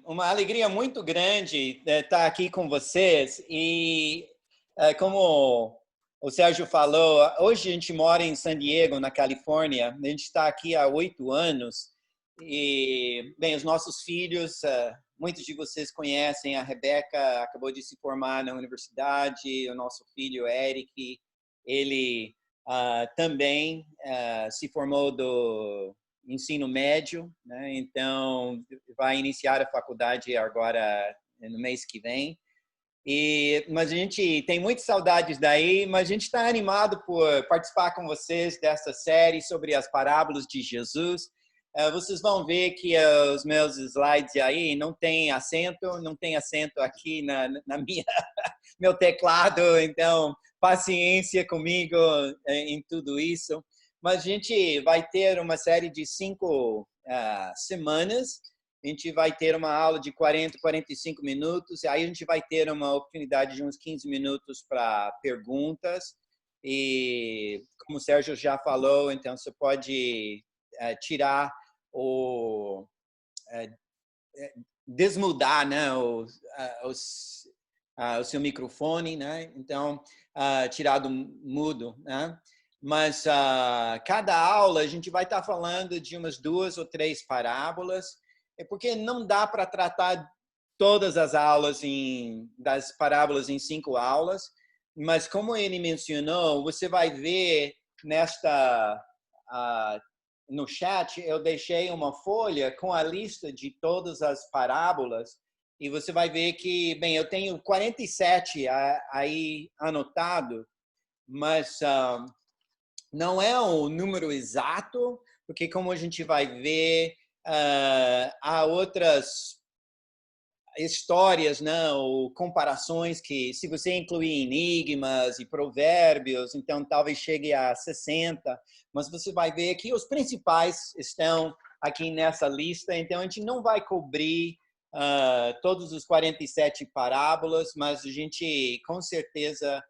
Uma alegria muito grande estar aqui com vocês e como o Sérgio falou, hoje a gente mora em San Diego, na Califórnia. A gente está aqui há 8 anos e, bem, os nossos filhos, muitos de vocês conhecem, a Rebeca acabou de se formar na universidade, o nosso filho Eric, ele também se formou do ensino médio, né? Então vai iniciar a faculdade agora no mês que vem. Mas a gente tem muitas saudades daí, mas a gente está animado por participar com vocês dessa série sobre as parábolas de Jesus. Vocês vão ver que os meus slides aí não tem acento aqui na minha meu teclado, então paciência comigo em tudo isso. Mas a gente vai ter uma série de 5 semanas. A gente vai ter uma aula de 40, 45 minutos. E aí a gente vai ter uma oportunidade de uns 15 minutos para perguntas. E como o Sérgio já falou, então você pode tirar ou desmudar, né, o seu microfone, né? Então, tirar do mudo, né? Mas cada aula a gente vai estar falando de umas 2 ou 3 parábolas, porque não dá para tratar todas as aulas das parábolas em 5 aulas, mas como ele mencionou, você vai ver no chat, eu deixei uma folha com a lista de todas as parábolas e você vai ver que, bem, eu tenho 47 aí anotado, mas não é um número exato, porque como a gente vai ver, há outras histórias, né, ou comparações que, se você incluir enigmas e provérbios, então talvez chegue a 60, mas você vai ver que os principais estão aqui nessa lista, então a gente não vai cobrir todos os 47 parábolas, mas a gente com certeza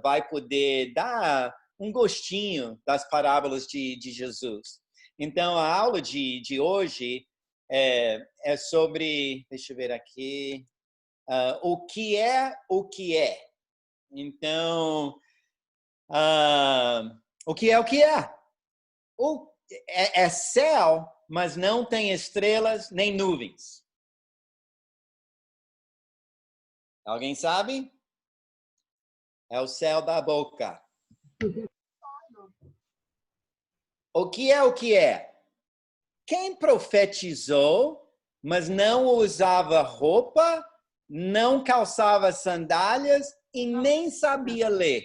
vai poder dar um gostinho das parábolas de Jesus. Então, a aula de hoje é sobre, deixa eu ver aqui, o que é o que é. Então, o que é o que é? É céu, mas não tem estrelas nem nuvens. Alguém sabe? É o céu da boca. O que é o que é? Quem profetizou, mas não usava roupa, não calçava sandálias e nem sabia ler?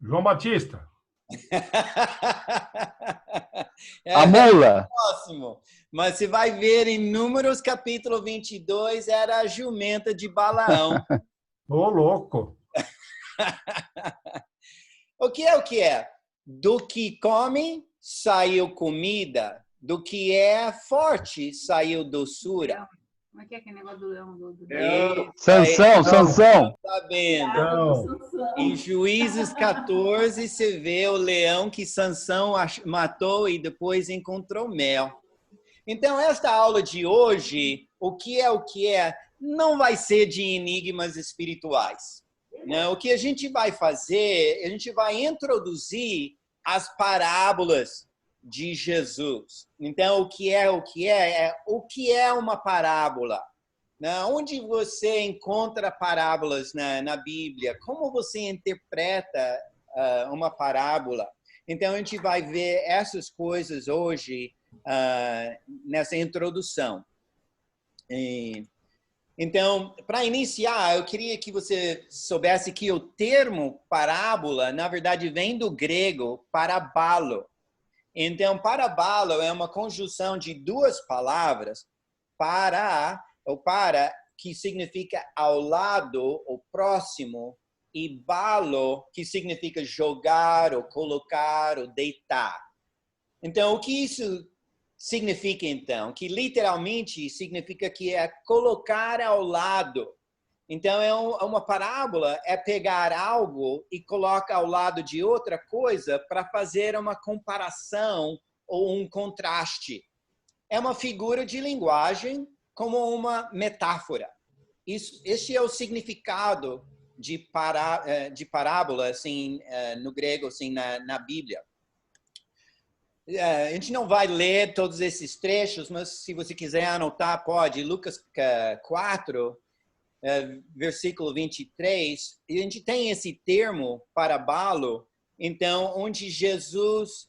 João Batista. A mula. Próximo. Mas você vai ver em Números capítulo 22, era a jumenta de Balaão. Ô, louco. O que é o que é? Do que come, saiu comida. Do que é forte, saiu doçura. Como é que é aquele negócio do leão? Sansão. Tá vendo? Então, Em Juízes 14, você vê o leão que Sansão matou e depois encontrou mel. Então, esta aula de hoje, o que é, não vai ser de enigmas espirituais. Não, o que a gente vai fazer, a gente vai introduzir as parábolas de Jesus. Então, o que é uma parábola? Onde você encontra parábolas na Bíblia? Como você interpreta uma parábola? Então, a gente vai ver essas coisas hoje nessa introdução. Então, para iniciar, eu queria que você soubesse que o termo parábola, na verdade, vem do grego parabalo. Então, parabalo é uma conjunção de 2 palavras, para, que significa ao lado ou próximo, e balo, que significa jogar, ou colocar, ou deitar. Então, o que isso significa, então? Que literalmente significa que é colocar ao lado. Então, uma parábola é pegar algo e colocar ao lado de outra coisa para fazer uma comparação ou um contraste. É uma figura de linguagem como uma metáfora. Esse é o significado de parábola, assim, no grego, assim, na Bíblia. A gente não vai ler todos esses trechos, mas se você quiser anotar, pode. Lucas 4, versículo 23, e a gente tem esse termo, parábola, então, onde Jesus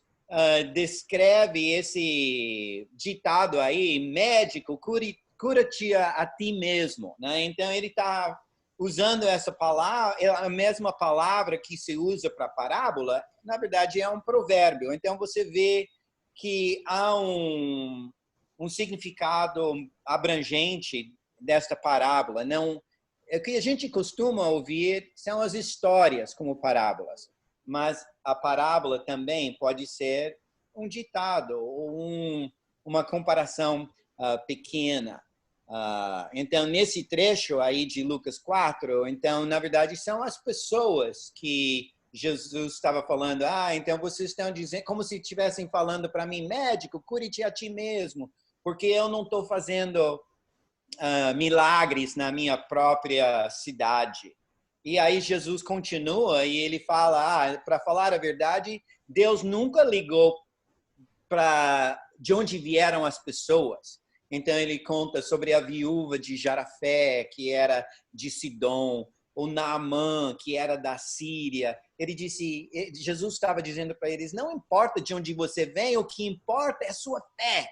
descreve esse ditado aí, médico, cura-te a ti mesmo, né? Então, ele está usando essa palavra, a mesma palavra que se usa para parábola, na verdade é um provérbio. Então, você vê que há um significado abrangente desta parábola. Não, o que a gente costuma ouvir são as histórias como parábolas, mas a parábola também pode ser um ditado ou uma comparação pequena. Então, nesse trecho aí de Lucas 4, então, na verdade, são as pessoas que Jesus estava falando, então vocês estão dizendo, como se estivessem falando para mim, médico, cure-te a ti mesmo, porque eu não estou fazendo milagres na minha própria cidade. E aí Jesus continua e ele fala, para falar a verdade, Deus nunca ligou de onde vieram as pessoas. Então ele conta sobre a viúva de Jarafé, que era de Sidom, ou Naamã, que era da Síria. Jesus estava dizendo para eles, não importa de onde você vem, o que importa é a sua fé.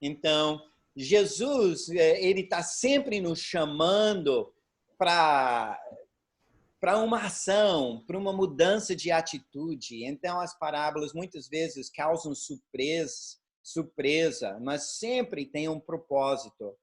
Então, Jesus, ele está sempre nos chamando para uma ação, para uma mudança de atitude. Então, as parábolas muitas vezes causam surpresa, mas sempre tem um propósito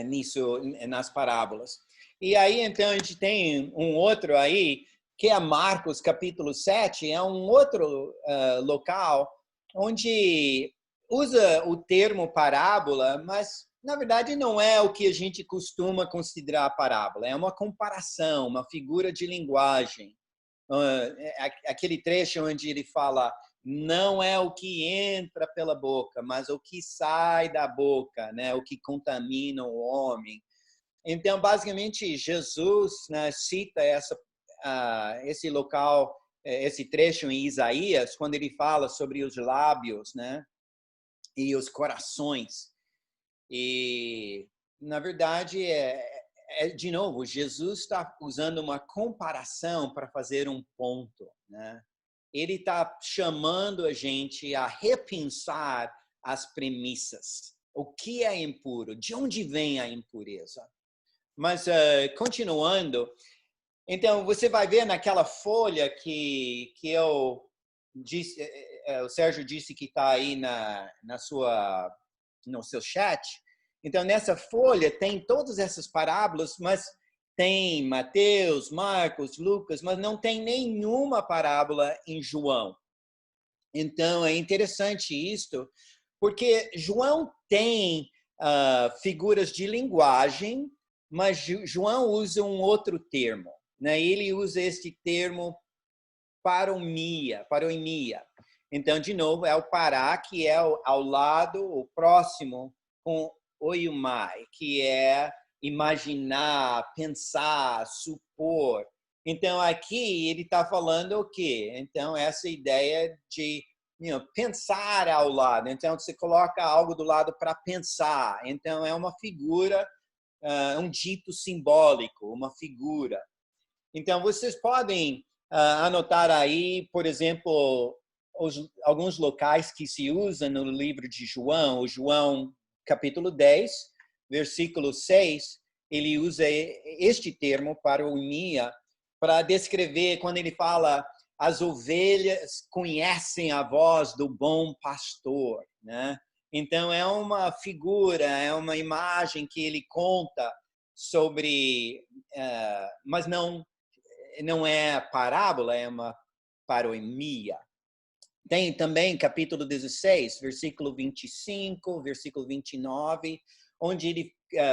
nisso, nas parábolas. E aí, então, a gente tem um outro aí, que é Marcos, capítulo 7, é um outro local onde usa o termo parábola, mas, na verdade, não é o que a gente costuma considerar parábola. É uma comparação, uma figura de linguagem. Aquele trecho onde ele fala, não é o que entra pela boca, mas o que sai da boca, né? O que contamina o homem. Então, basicamente, Jesus, né, cita esse local, esse trecho em Isaías, quando ele fala sobre os lábios, né, e os corações. E, na verdade, de novo, Jesus está usando uma comparação para fazer um ponto, né? Ele está chamando a gente a repensar as premissas. O que é impuro? De onde vem a impureza? Mas, continuando, então, você vai ver naquela folha que eu disse, o Sérgio disse que está aí no seu chat. Então, nessa folha tem todas essas parábolas, mas tem Mateus, Marcos, Lucas, mas não tem nenhuma parábola em João. Então, é interessante isto, porque João tem figuras de linguagem, mas João usa um outro termo, né? Ele usa este termo paroimia. Então, de novo, é o pará, que é ao lado, o próximo, com oiumai, que é imaginar, pensar, supor. Então, aqui ele está falando o quê? Então, essa ideia de pensar ao lado. Então, você coloca algo do lado para pensar. Então, é uma figura, um dito simbólico, uma figura. Então, vocês podem anotar aí, por exemplo, alguns locais que se usam no livro de João. O João, capítulo 10, versículo 6, ele usa este termo, paroimia, para descrever quando ele fala as ovelhas conhecem a voz do bom pastor, né? Então, é uma figura, é uma imagem que ele conta sobre, mas não é parábola, é uma paroimia. Tem também capítulo 16, versículo 25, versículo 29, onde ele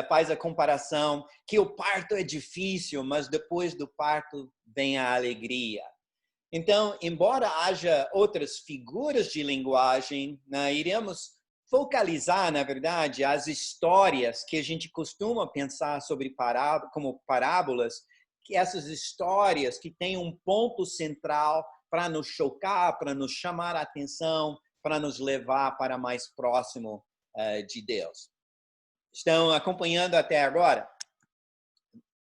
faz a comparação que o parto é difícil, mas depois do parto vem a alegria. Então, embora haja outras figuras de linguagem, né, iremos focalizar, na verdade, as histórias que a gente costuma pensar sobre como parábolas, que essas histórias que têm um ponto central para nos chocar, para nos chamar a atenção, para nos levar para mais próximo de Deus. Estão acompanhando até agora?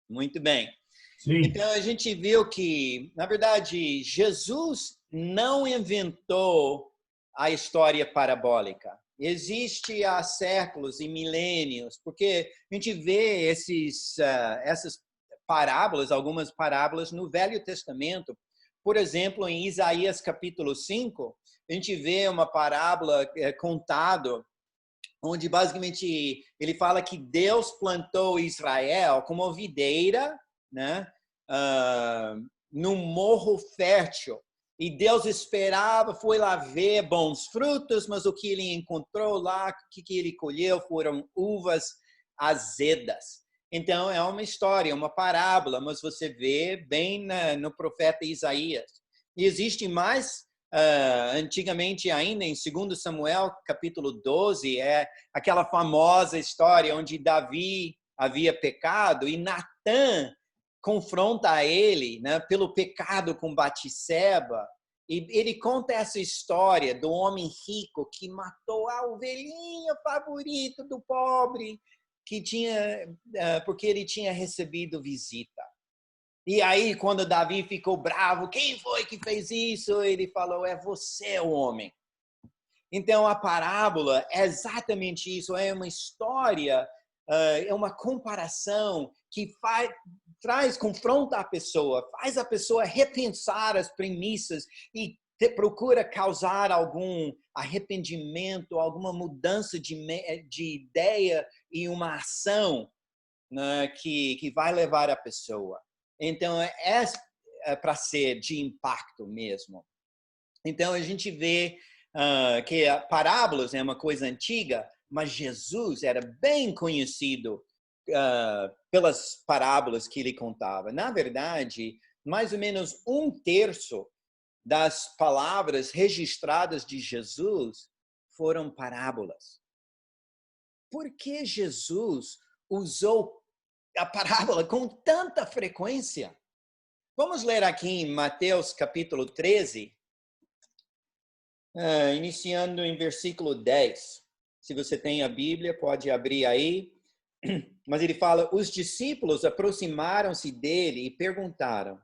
Muito bem. Sim. Então, a gente viu que, na verdade, Jesus não inventou a história parabólica. Existe há séculos e milênios, porque a gente vê essas parábolas, algumas parábolas no Velho Testamento. Por exemplo, em Isaías capítulo 5, a gente vê uma parábola contada, onde basicamente ele fala que Deus plantou Israel como uma videira, né, num morro fértil. E Deus esperava, foi lá ver bons frutos, mas o que ele encontrou lá, o que ele colheu foram uvas azedas. Então, é uma história, uma parábola, mas você vê bem no profeta Isaías. E existe mais, antigamente ainda, em 2 Samuel, capítulo 12, é aquela famosa história onde Davi havia pecado e Natã confronta ele, né, pelo pecado com Batseba. E ele conta essa história do homem rico que matou a ovelhinha favorita do pobre, que tinha, porque ele tinha recebido visita. E aí, quando Davi ficou bravo, quem foi que fez isso? Ele falou, é você, o homem. Então, a parábola é exatamente isso, é uma história, é uma comparação que confronta a pessoa, faz a pessoa repensar as premissas e procura causar algum arrependimento, alguma mudança de ideia e uma ação, né, que vai levar a pessoa. Então, é para ser de impacto mesmo. Então, a gente vê que parábolas é uma coisa antiga, mas Jesus era bem conhecido pelas parábolas que ele contava. Na verdade, mais ou menos 1/3 das palavras registradas de Jesus foram parábolas. Por que Jesus usou a parábola com tanta frequência? Vamos ler aqui em Mateus capítulo 13, iniciando em versículo 10. Se você tem a Bíblia, pode abrir aí. Mas ele fala, os discípulos aproximaram-se dele e perguntaram,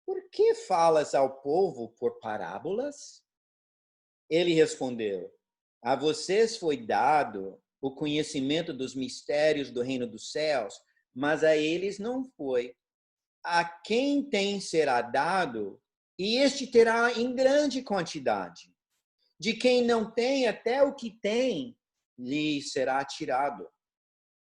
por que falas ao povo por parábolas? Ele respondeu, a vocês foi dado o conhecimento dos mistérios do reino dos céus, mas a eles não foi. A quem tem será dado, e este terá em grande quantidade. De quem não tem, até o que tem, lhe será tirado.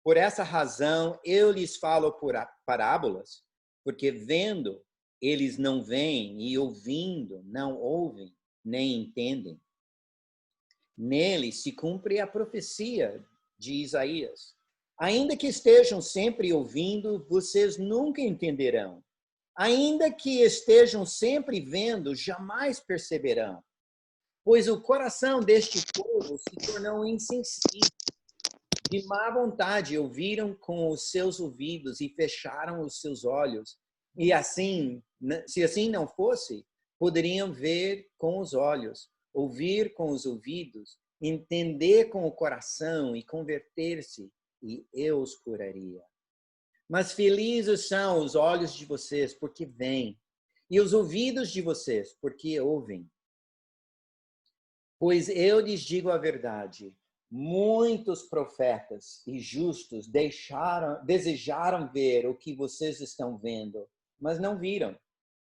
Por essa razão, eu lhes falo por parábolas, porque vendo, eles não veem, e ouvindo, não ouvem, nem entendem. Nele se cumpre a profecia de Isaías. Ainda que estejam sempre ouvindo, vocês nunca entenderão. Ainda que estejam sempre vendo, jamais perceberão. Pois o coração deste povo se tornou insensível. De má vontade ouviram com os seus ouvidos e fecharam os seus olhos. E assim, se assim não fosse, poderiam ver com os olhos, ouvir com os ouvidos, entender com o coração e converter-se, e eu os curaria. Mas felizes são os olhos de vocês, porque veem, e os ouvidos de vocês, porque ouvem. Pois eu lhes digo a verdade, muitos profetas e justos desejaram ver o que vocês estão vendo, mas não viram,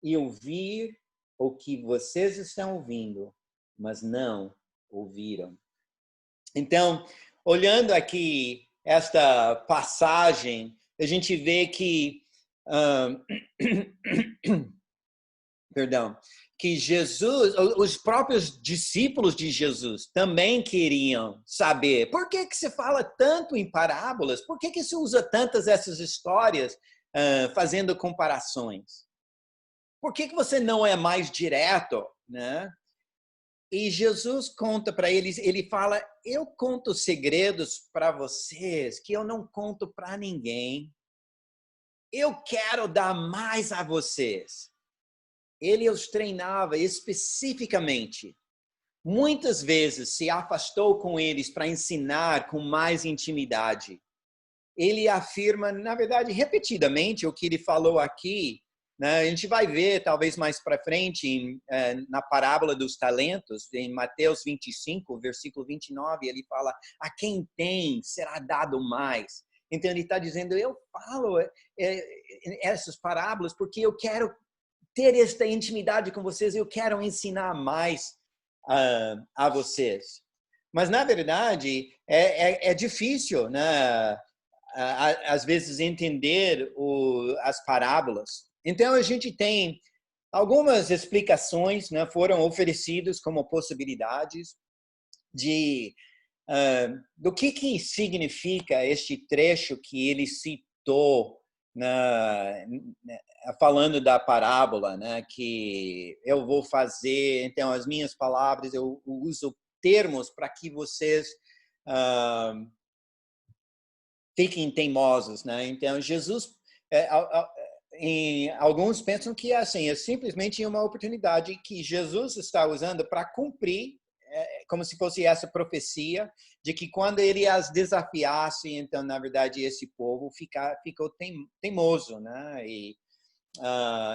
e ouvir o que vocês estão ouvindo, mas não ouviram. Então, olhando aqui esta passagem, a gente vê que que Jesus, os próprios discípulos de Jesus também queriam saber por que se fala tanto em parábolas, por que se usa tantas essas histórias fazendo comparações? Por que você não é mais direto, né? E Jesus conta para eles, ele fala, eu conto segredos para vocês que eu não conto para ninguém. Eu quero dar mais a vocês. Ele os treinava especificamente. Muitas vezes se afastou com eles para ensinar com mais intimidade. Ele afirma, na verdade, repetidamente o que ele falou aqui, né? A gente vai ver, talvez mais para frente, na parábola dos talentos, em Mateus 25, versículo 29, ele fala, a quem tem será dado mais. Então, ele está dizendo, eu falo essas parábolas porque eu quero ter esta intimidade com vocês, eu quero ensinar mais a vocês. Mas, na verdade, é difícil, né? Às vezes, entender as parábolas. Então, a gente tem algumas explicações, né? Foram oferecidas como possibilidades do que significa este trecho que ele citou falando da parábola, né? Que eu vou fazer, então, as minhas palavras, eu uso termos para que vocês fiquem teimosos, né? Então, Jesus, alguns pensam que assim, é simplesmente uma oportunidade que Jesus está usando para cumprir, como se fosse essa profecia, de que quando ele as desafiasse, então, na verdade, esse povo ficou teimoso, né? E,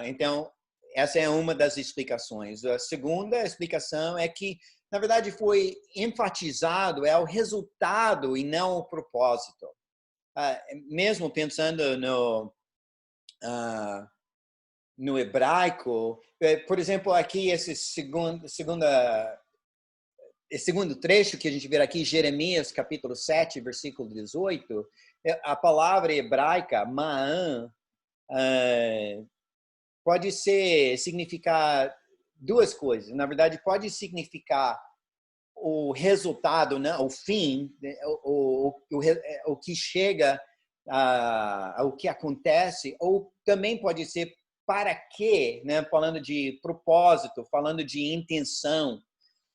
então, essa é uma das explicações. A segunda explicação é que, na verdade, foi enfatizado o resultado e não o propósito. Mesmo pensando no hebraico, por exemplo, aqui esse segundo trecho que a gente vê aqui, Jeremias capítulo 7, versículo 18, a palavra hebraica, ma'an, pode significar duas coisas. Na verdade, pode significar o resultado, né? O fim, o que chega, o que acontece, ou também pode ser para quê, né? Falando de propósito, falando de intenção.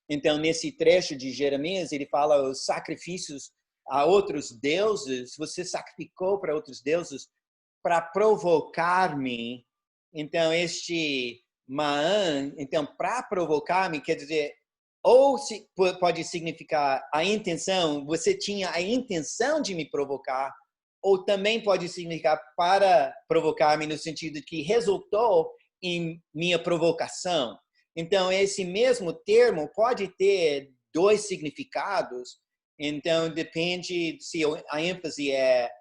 Então, nesse trecho de Jeremias, ele fala os sacrifícios a outros deuses, você sacrificou para outros deuses para provocar-me. Então, este ma'an, então, para provocar-me, quer dizer, ou pode significar a intenção, você tinha a intenção de me provocar, ou também pode significar para provocar-me no sentido de que resultou em minha provocação. Então, esse mesmo termo pode ter dois significados, então depende se a ênfase é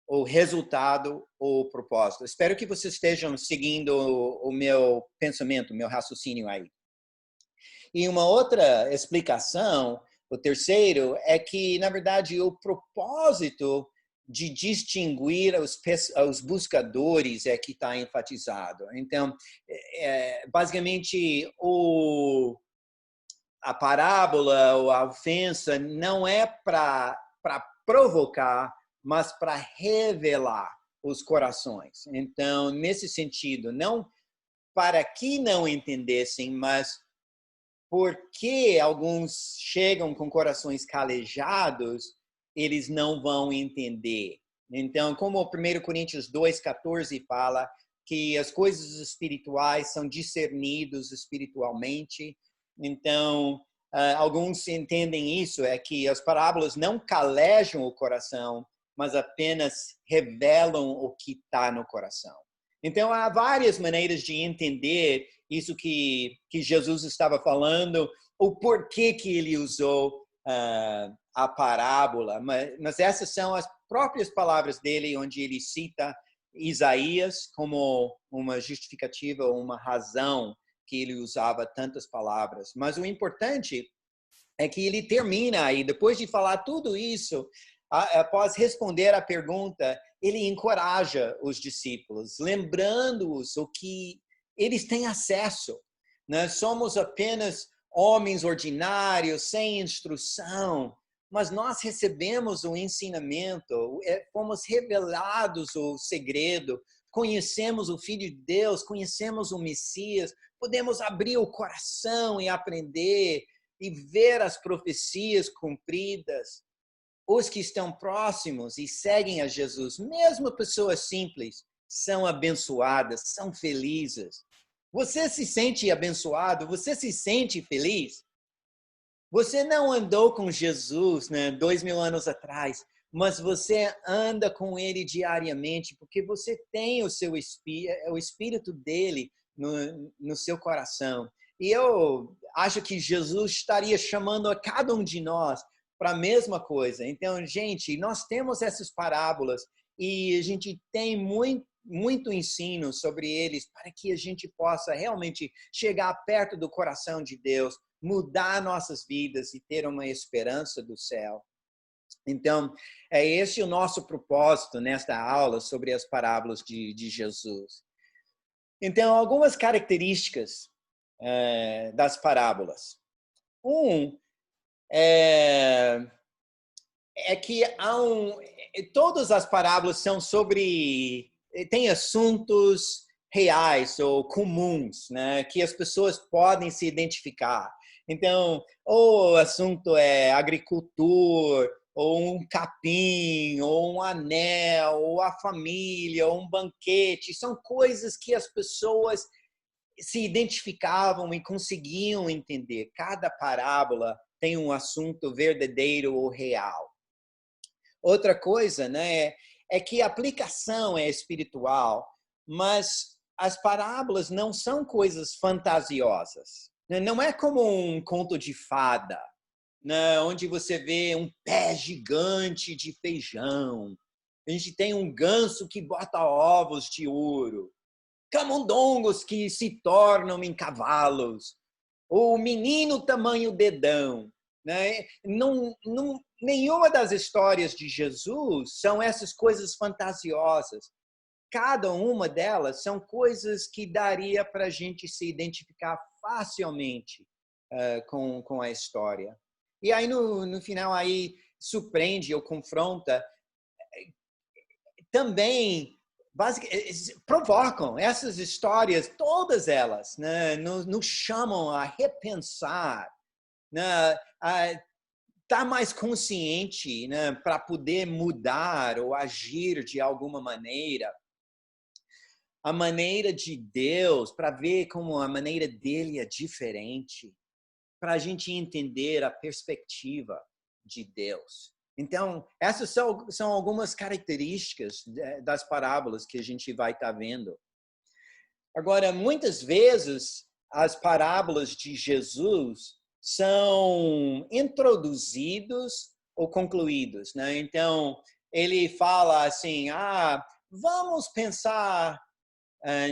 o resultado ou o propósito. Espero que vocês estejam seguindo o meu pensamento, o meu raciocínio aí. E uma outra explicação, o terceiro, é que, na verdade, o propósito de distinguir os buscadores é que está enfatizado. Então, basicamente, a parábola ou a ofensa não é para provocar, mas para revelar os corações. Então, nesse sentido, não para que não entendessem, mas porque alguns chegam com corações calejados, eles não vão entender. Então, como 1 Coríntios 2,14 fala, que as coisas espirituais são discernidas espiritualmente. Então, alguns entendem isso, é que as parábolas não calejam o coração, mas apenas revelam o que está no coração. Então, há várias maneiras de entender isso que Jesus estava falando, o porquê que ele usou a parábola. Mas essas são as próprias palavras dele, onde ele cita Isaías como uma justificativa, uma razão que ele usava tantas palavras. Mas o importante é que ele termina aí, depois de falar tudo isso, após responder a pergunta, ele encoraja os discípulos, lembrando-os o que eles têm acesso. Nós somos apenas homens ordinários, sem instrução, mas nós recebemos o ensinamento, fomos revelados o segredo, conhecemos o Filho de Deus, conhecemos o Messias, podemos abrir o coração e aprender e ver as profecias cumpridas. Os que estão próximos e seguem a Jesus, mesmo pessoas simples, são abençoadas, são felizes. Você se sente abençoado? Você se sente feliz? Você não andou com Jesus, 2000 anos atrás, mas você anda com ele diariamente, porque você tem o Espírito dele no seu coração. E eu acho que Jesus estaria chamando a cada um de nós para a mesma coisa. Então, gente, nós temos essas parábolas e a gente tem muito ensino sobre eles para que a gente possa realmente chegar perto do coração de Deus, mudar nossas vidas e ter uma esperança do céu. Então, é esse o nosso propósito nesta aula sobre as parábolas de Jesus. Então, algumas características das parábolas. É que todas as parábolas são tem assuntos reais ou comuns, né, que as pessoas podem se identificar. Então, ou o assunto é agricultor, ou um capim, ou um anel, ou a família, ou um banquete. São coisas que as pessoas se identificavam e conseguiam entender. Cada parábola tem um assunto verdadeiro ou real. Outra coisa, né, é que a aplicação é espiritual, mas as parábolas não são coisas fantasiosas. Não é como um conto de fada, né, onde você vê um pé gigante de feijão. A gente tem um ganso que bota ovos de ouro. Camundongos que se tornam em cavalos. O menino tamanho dedão. Né? Nenhuma das histórias de Jesus são essas coisas fantasiosas. Cada uma delas são coisas que daria para a gente se identificar facilmente com a história. E aí, no final, aí surpreende ou confronta. Também provocam essas histórias, todas elas, né, nos chamam a repensar, né, a estar mais consciente, né, para poder mudar ou agir de alguma maneira. A maneira de Deus, para ver como a maneira dele é diferente, para a gente entender a perspectiva de Deus. Então, essas são algumas características das parábolas que a gente vai estar vendo. Agora, muitas vezes, as parábolas de Jesus são introduzidos ou concluídos, né? Então, ele fala assim, vamos pensar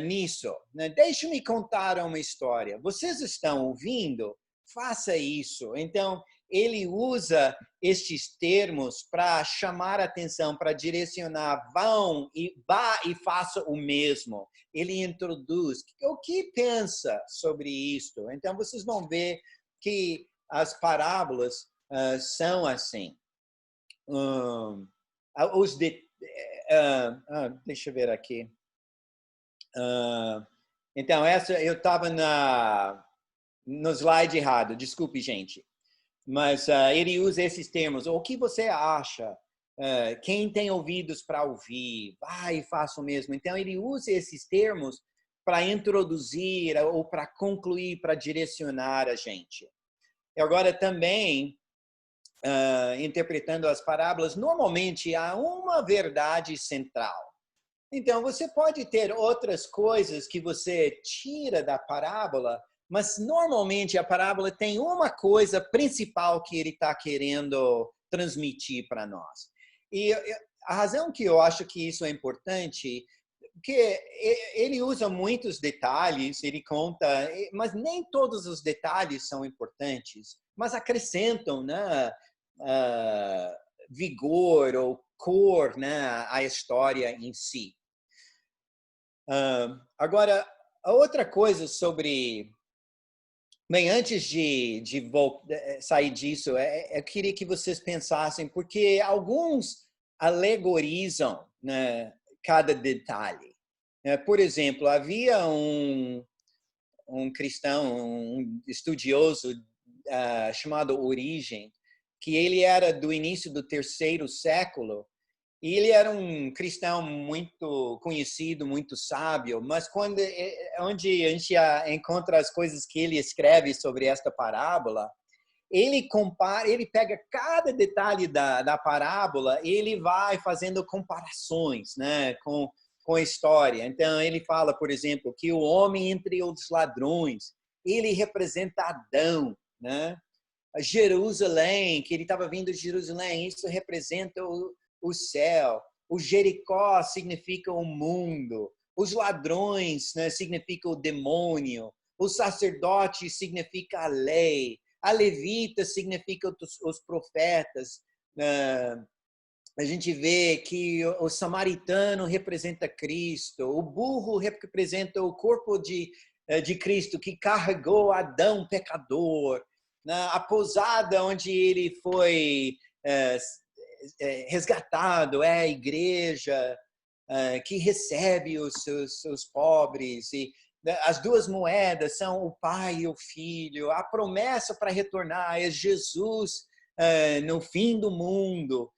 nisso, né? Deixe-me contar uma história. Vocês estão ouvindo? Faça isso. Então, ele usa estes termos para chamar a atenção, para direcionar, vá e faça o mesmo. Ele introduz, o que pensa sobre isto? Então, vocês vão ver que as parábolas são assim. Deixa eu ver aqui. Então, eu estava no slide errado, desculpe, gente. Mas ele usa esses termos. O que você acha? Quem tem ouvidos para ouvir? Vai e faça o mesmo. Então, ele usa esses termos para introduzir ou para concluir, para direcionar a gente. E agora também, interpretando as parábolas, normalmente há uma verdade central. Então, você pode ter outras coisas que você tira da parábola, mas normalmente a parábola tem uma coisa principal que ele está querendo transmitir para nós. E a razão que eu acho que isso é importante, porque ele usa muitos detalhes, ele conta, mas nem todos os detalhes são importantes, mas acrescentam, né, vigor ou cor, né, à história em si. Agora, a outra coisa sobre... Bem, antes de sair disso, eu queria que vocês pensassem, porque alguns alegorizam, né, cada detalhe. Por exemplo, havia um cristão, um estudioso chamado Origen, que ele era do início do 3º século, e ele era um cristão muito conhecido, muito sábio, mas onde a gente encontra as coisas que ele escreve sobre esta parábola, ele pega cada detalhe da parábola e ele vai fazendo comparações, né, com a história. Então, ele fala, por exemplo, que o homem entre os ladrões, ele representa Adão, né? Jerusalém, que ele estava vindo de Jerusalém, isso representa o céu. O Jericó significa o mundo. Os ladrões, né, significa o demônio. O sacerdote significa a lei. A levita significa os profetas. A gente vê que o samaritano representa Cristo. O burro representa o corpo de Cristo, que carregou Adão pecador. A pousada onde ele foi resgatado é a igreja que recebe os seus pobres. E as 2 moedas são o pai e o filho. A promessa para retornar é Jesus no fim do mundo.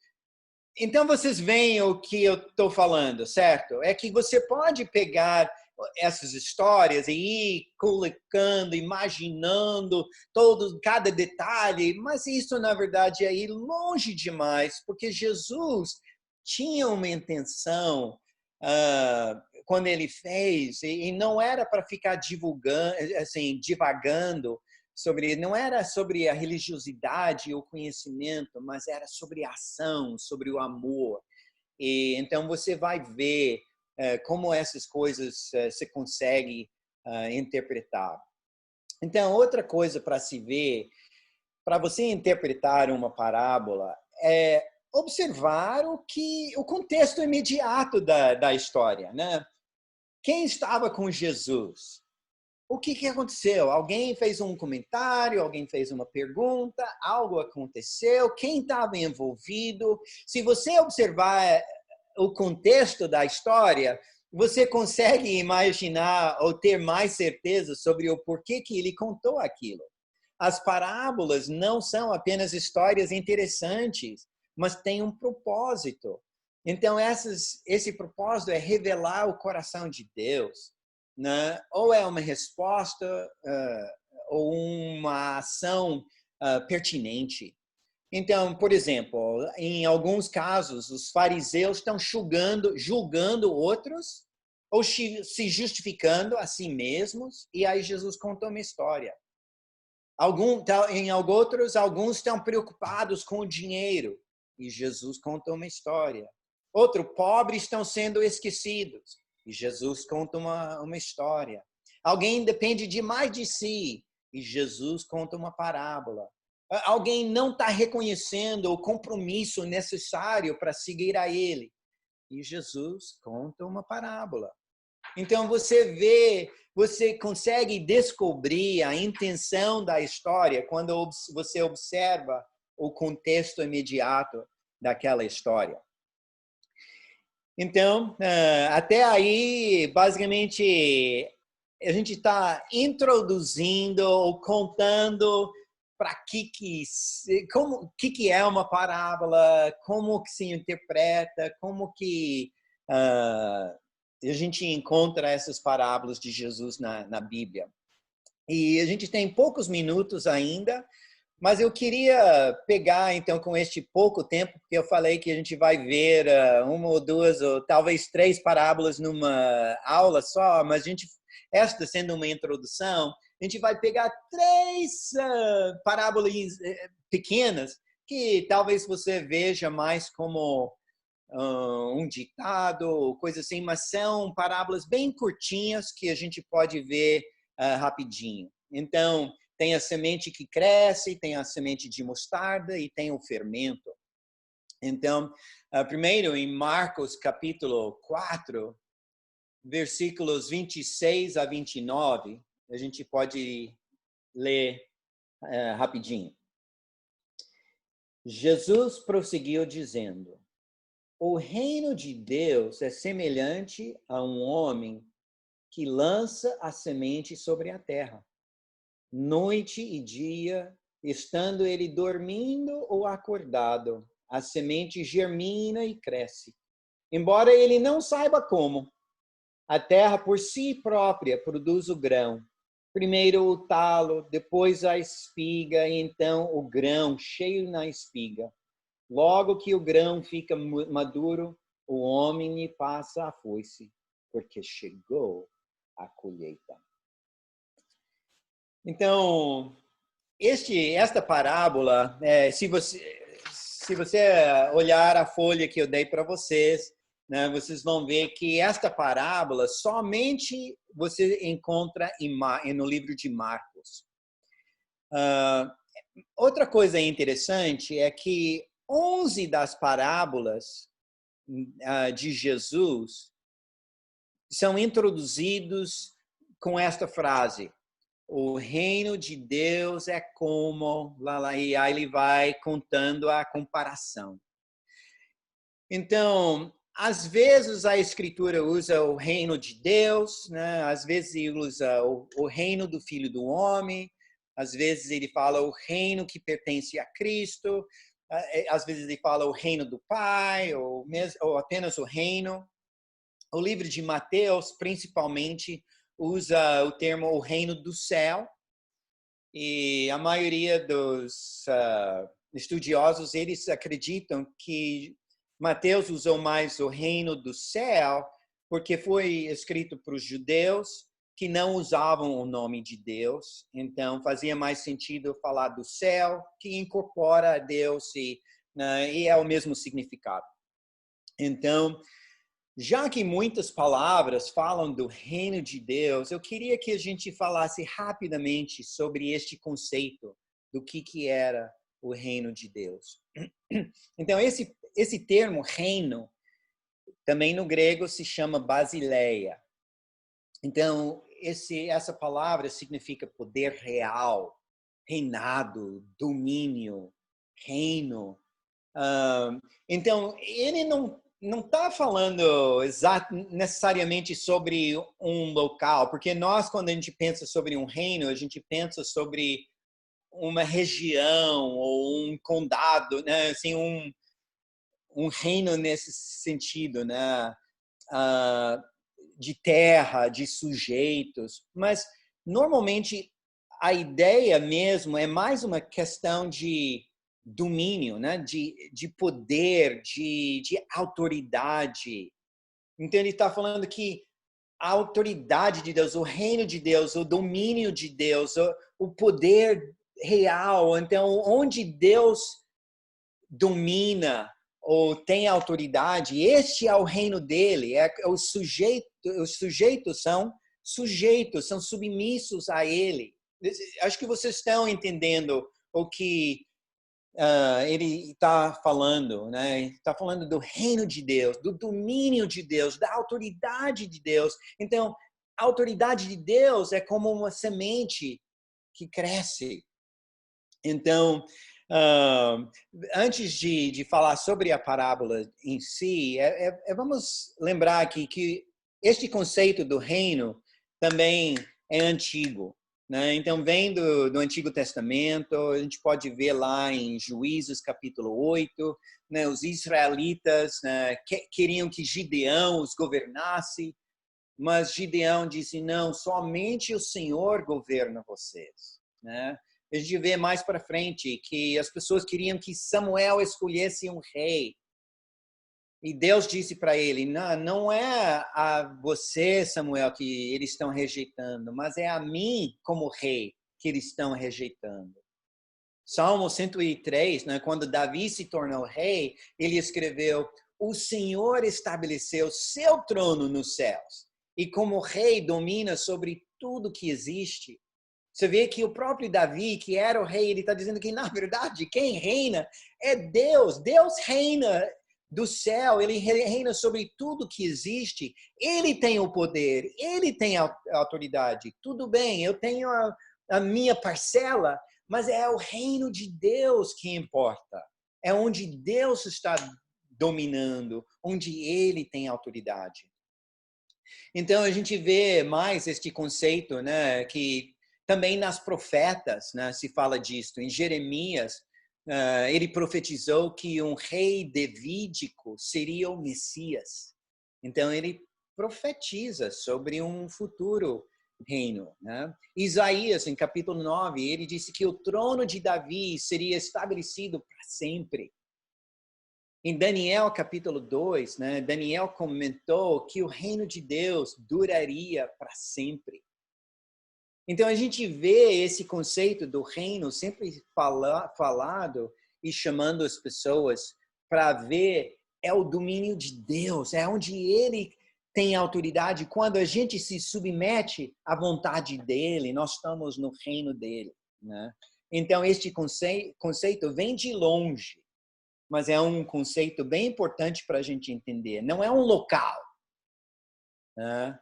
Então, vocês veem o que eu estou falando, certo? É que você pode pegar essas histórias e ir colocando, imaginando cada detalhe, mas isso, na verdade, é ir longe demais, porque Jesus tinha uma intenção quando ele fez, e não era para ficar divulgando, assim, divagando, não era sobre a religiosidade ou conhecimento, mas era sobre a ação, sobre o amor. E então você vai ver como essas coisas se consegue interpretar. Então, outra coisa para se ver, para você interpretar uma parábola, é observar o contexto imediato da história, né? Quem estava com Jesus? O que aconteceu? Alguém fez um comentário, alguém fez uma pergunta, algo aconteceu, quem estava envolvido? Se você observar o contexto da história, você consegue imaginar ou ter mais certeza sobre o porquê que ele contou aquilo. As parábolas não são apenas histórias interessantes, mas têm um propósito. Então, esse propósito é revelar o coração de Deus, né? Ou é uma resposta ou uma ação pertinente. Então, por exemplo, em alguns casos, os fariseus estão julgando outros ou se justificando a si mesmos, e aí Jesus contou uma história. Em outros, alguns estão preocupados com o dinheiro, e Jesus contou uma história. Pobres estão sendo esquecidos, e Jesus conta uma história. Alguém depende demais de si, e Jesus conta uma parábola. Alguém não está reconhecendo o compromisso necessário para seguir a Ele, e Jesus conta uma parábola. Então você consegue descobrir a intenção da história quando você observa o contexto imediato daquela história. Então, até aí, basicamente, a gente está introduzindo ou contando para que é uma parábola, como que se interpreta, como que a gente encontra essas parábolas de Jesus na Bíblia. E a gente tem poucos minutos ainda, mas eu queria pegar, então, com este pouco tempo, porque eu falei que a gente vai ver uma ou duas, ou talvez 3 parábolas numa aula só, mas esta sendo uma introdução, a gente vai pegar 3 parábolas pequenas, que talvez você veja mais como um ditado, coisa assim, mas são parábolas bem curtinhas que a gente pode ver rapidinho. Então, tem a semente que cresce, tem a semente de mostarda e tem o fermento. Então, primeiro em Marcos capítulo 4, versículos 26 a 29, a gente pode ler rapidinho. Jesus prosseguiu dizendo: o reino de Deus é semelhante a um homem que lança a semente sobre a terra. Noite e dia, estando ele dormindo ou acordado, a semente germina e cresce. Embora ele não saiba como, a terra por si própria produz o grão. Primeiro o talo, depois a espiga, e então o grão cheio na espiga. Logo que o grão fica maduro, o homem lhe passa a foice, porque chegou a colheita. Então, esta parábola, se você olhar a folha que eu dei para vocês, né, vocês vão ver que esta parábola somente você encontra no livro de Marcos. Outra coisa interessante é que 11 das parábolas de Jesus são introduzidos com esta frase: o reino de Deus é como... E aí ele vai contando a comparação. Então, às vezes a Escritura usa o reino de Deus, né? Às vezes ele usa o reino do Filho do Homem, às vezes ele fala o reino que pertence a Cristo, às vezes ele fala o reino do Pai, ou apenas o reino. O livro de Mateus, principalmente, usa o termo o reino do céu, e a maioria dos estudiosos, eles acreditam que Mateus usou mais o reino do céu porque foi escrito para os judeus que não usavam o nome de Deus, então fazia mais sentido falar do céu, que incorpora a Deus e é o mesmo significado. Então, já que muitas palavras falam do reino de Deus, eu queria que a gente falasse rapidamente sobre este conceito do que era o reino de Deus. Então, esse termo reino, também no grego se chama basileia. Então, essa palavra significa poder real, reinado, domínio, reino. Então, ele não está falando necessariamente sobre um local, porque nós, quando a gente pensa sobre um reino, a gente pensa sobre uma região ou um condado, né? Assim, um reino nesse sentido, né? De terra, de sujeitos. Mas, normalmente, a ideia mesmo é mais uma questão de domínio, né? de poder, de autoridade. Então, ele está falando que a autoridade de Deus, o reino de Deus, o domínio de Deus, o poder real. Então, onde Deus domina ou tem autoridade, este é o reino dele. Os sujeitos são submissos a ele. Acho que vocês estão entendendo o que ele está falando, né? Está falando do reino de Deus, do domínio de Deus, da autoridade de Deus. Então, a autoridade de Deus é como uma semente que cresce. Então, antes de falar sobre a parábola em si, vamos lembrar aqui que este conceito do reino também é antigo, né? Então, vem do Antigo Testamento, a gente pode ver lá em Juízes, capítulo 8, né? Os israelitas, né, queriam que Gideão os governasse, mas Gideão disse, não, somente o Senhor governa vocês, né? A gente vê mais para frente que as pessoas queriam que Samuel escolhesse um rei. E Deus disse para ele, não é a você, Samuel, que eles estão rejeitando, mas é a mim como rei que eles estão rejeitando. Salmo 103, né, quando Davi se tornou rei, ele escreveu, o Senhor estabeleceu seu trono nos céus e como rei domina sobre tudo que existe. Você vê que o próprio Davi, que era o rei, ele está dizendo que, na verdade, quem reina é Deus. Deus reina do céu, ele reina sobre tudo que existe. Ele tem o poder, ele tem a autoridade. Tudo bem, eu tenho a minha parcela, mas é o reino de Deus que importa. É onde Deus está dominando, onde ele tem autoridade. Então, a gente vê mais este conceito, né, que também nas profetas, né, se fala disso. Em Jeremias, ele profetizou que um rei davídico seria o Messias. Então, ele profetiza sobre um futuro reino. Né? Isaías, em capítulo 9, ele disse que o trono de Davi seria estabelecido para sempre. Em Daniel, capítulo 2, né, Daniel comentou que o reino de Deus duraria para sempre. Então, a gente vê esse conceito do reino sempre falado e chamando as pessoas para ver é o domínio de Deus, é onde Ele tem autoridade. Quando a gente se submete à vontade dEle, nós estamos no reino dEle. Né? Então, este conceito vem de longe, mas é um conceito bem importante para a gente entender. Não é um local. Né?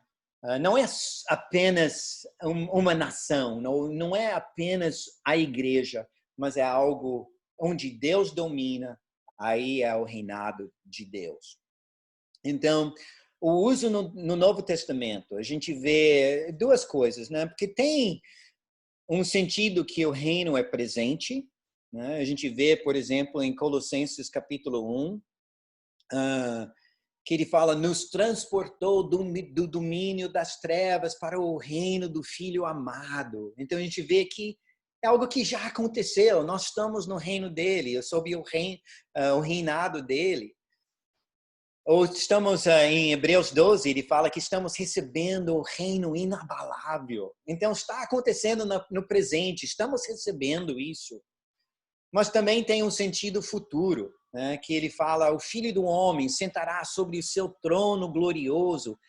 Não é apenas uma nação, não é apenas a igreja, mas é algo onde Deus domina, aí é o reinado de Deus. Então, o uso no Novo Testamento, a gente vê duas coisas, né? Porque tem um sentido que o reino é presente, né? A gente vê, por exemplo, em Colossenses capítulo 1, que ele fala, nos transportou do domínio das trevas para o reino do Filho amado. Então, a gente vê que é algo que já aconteceu. Nós estamos no reino dele, sob o reinado dele. Ou estamos em Hebreus 12, ele fala que estamos recebendo o reino inabalável. Então, está acontecendo no presente, estamos recebendo isso. Mas também tem um sentido futuro, né? Que ele fala, o Filho do Homem sentará sobre o seu trono glorioso,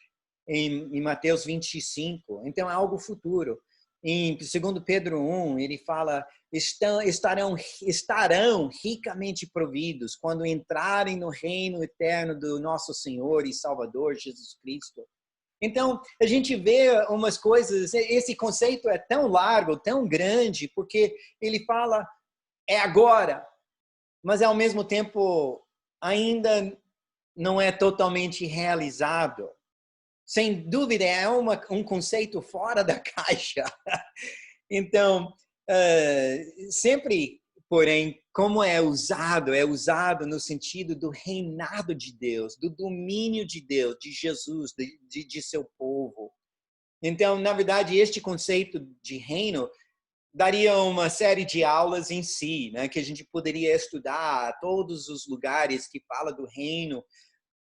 em Mateus 25. Então, é algo futuro. Em 2 Pedro 1, ele fala, estarão ricamente providos quando entrarem no reino eterno do nosso Senhor e Salvador, Jesus Cristo. Então, a gente vê umas coisas, esse conceito é tão largo, tão grande, porque ele fala, é agora, mas ao mesmo tempo ainda não é totalmente realizado. Sem dúvida, é um conceito fora da caixa. Então, sempre, porém, como é usado no sentido do reinado de Deus, do domínio de Deus, de Jesus, de seu povo. Então, na verdade, este conceito de reino daria uma série de aulas em si, né, que a gente poderia estudar todos os lugares que fala do reino,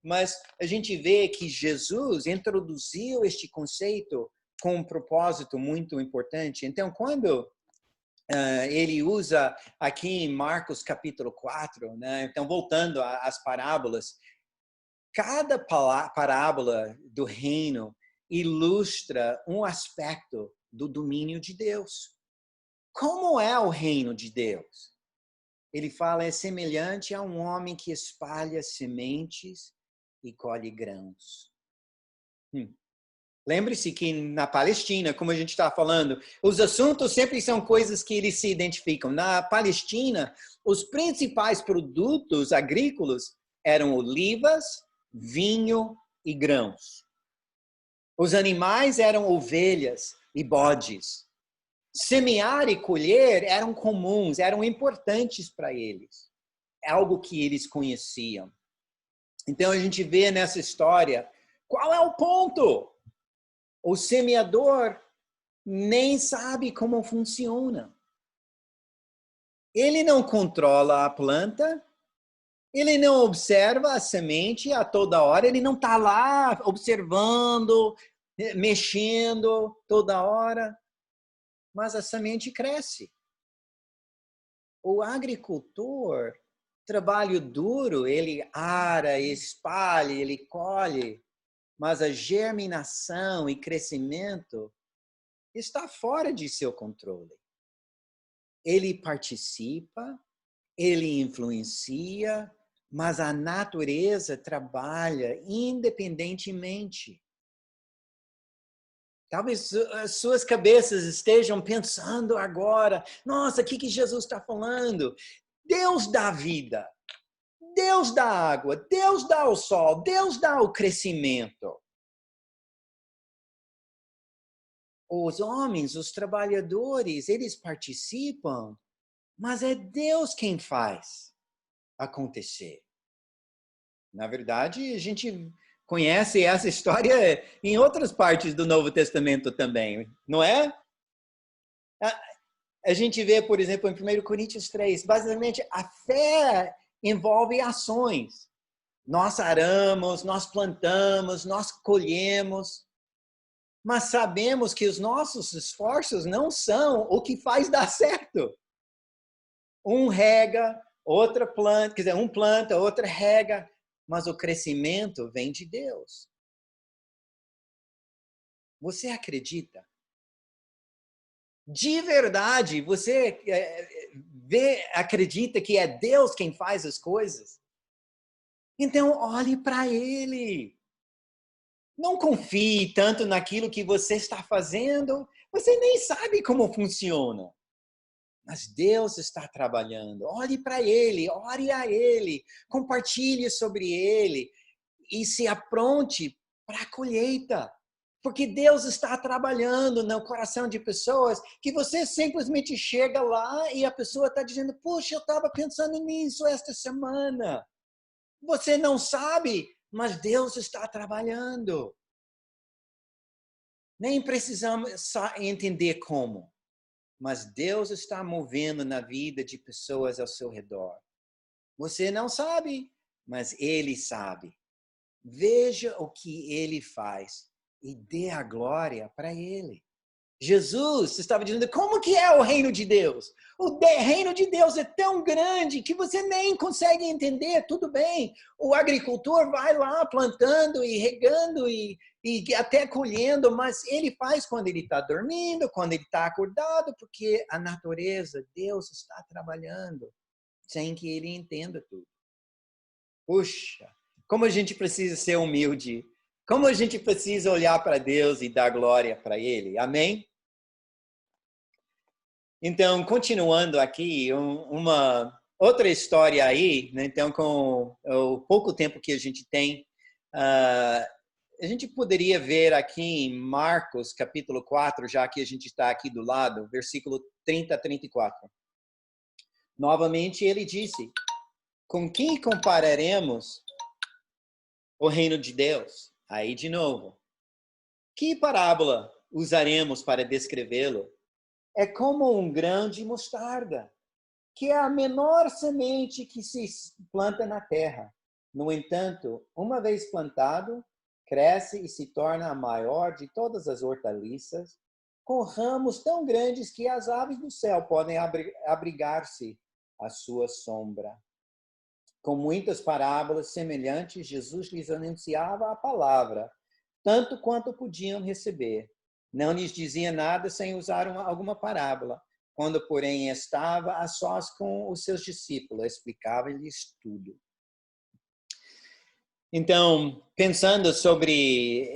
mas a gente vê que Jesus introduziu este conceito com um propósito muito importante. Então, quando ele usa aqui em Marcos capítulo 4, né, então voltando às parábolas, cada parábola do reino ilustra um aspecto do domínio de Deus. Como é o reino de Deus? Ele fala, é semelhante a um homem que espalha sementes e colhe grãos. Lembre-se que na Palestina, como a gente está falando, os assuntos sempre são coisas que eles se identificam. Na Palestina, os principais produtos agrícolas eram olivas, vinho e grãos. Os animais eram ovelhas e bodes. Semear e colher eram comuns, eram importantes para eles. É algo que eles conheciam. Então, a gente vê nessa história, qual é o ponto? O semeador nem sabe como funciona. Ele não controla a planta, ele não observa a semente a toda hora, ele não está lá observando, mexendo toda hora. Mas a semente cresce. O agricultor, trabalho duro, ele ara, espalha, ele colhe, mas a germinação e crescimento está fora de seu controle. Ele participa, ele influencia, mas a natureza trabalha independentemente. Talvez as suas cabeças estejam pensando agora, nossa, o que Jesus está falando? Deus dá vida, Deus dá água, Deus dá o sol, Deus dá o crescimento. os homens, os trabalhadores, eles participam, mas é Deus quem faz acontecer. Na verdade, a gente conhece essa história em outras partes do Novo Testamento também, não é? A gente vê, por exemplo, em 1 Coríntios 3, basicamente a fé envolve ações. Nós aramos, nós plantamos, nós colhemos, mas sabemos que os nossos esforços não são o que faz dar certo. Um rega, outra planta, quer dizer, um planta, outra rega, mas o crescimento vem de Deus. Você acredita? De verdade, você acredita que é Deus quem faz as coisas? Então, olhe para Ele. Não confie tanto naquilo que você está fazendo. Você nem sabe como funciona. Mas Deus está trabalhando. Olhe para Ele, ore a Ele, compartilhe sobre Ele e se apronte para a colheita. Porque Deus está trabalhando no coração de pessoas que você simplesmente chega lá e a pessoa está dizendo, puxa, eu estava pensando nisso esta semana. Você não sabe, mas Deus está trabalhando. Nem precisamos entender como, mas Deus está movendo na vida de pessoas ao seu redor. Você não sabe, mas Ele sabe. Veja o que Ele faz e dê a glória para Ele. Jesus estava dizendo, como que é o reino de Deus? O reino de Deus é tão grande que você nem consegue entender, tudo bem. O agricultor vai lá plantando e regando e até colhendo, mas ele faz quando ele está dormindo, quando ele está acordado, porque a natureza, Deus está trabalhando sem que ele entenda tudo. Puxa, como a gente precisa ser humilde, como a gente precisa olhar para Deus e dar glória para Ele. Amém? Então, continuando aqui, uma outra história aí, né? Então, com o pouco tempo que a gente tem, a gente poderia ver aqui em Marcos, capítulo 4, já que a gente está aqui do lado, versículo 30 a 34. Novamente, ele disse, com quem compararemos o reino de Deus? Aí, de novo, que parábola usaremos para descrevê-lo? É como um grão de mostarda, que é a menor semente que se planta na terra. No entanto, uma vez plantado, cresce e se torna a maior de todas as hortaliças, com ramos tão grandes que as aves do céu podem abrigar-se à sua sombra. Com muitas parábolas semelhantes, Jesus lhes anunciava a palavra, tanto quanto podiam receber. Não lhes dizia nada sem usar alguma parábola. Quando, porém, estava a sós com os seus discípulos, explicava-lhes tudo. Então, pensando sobre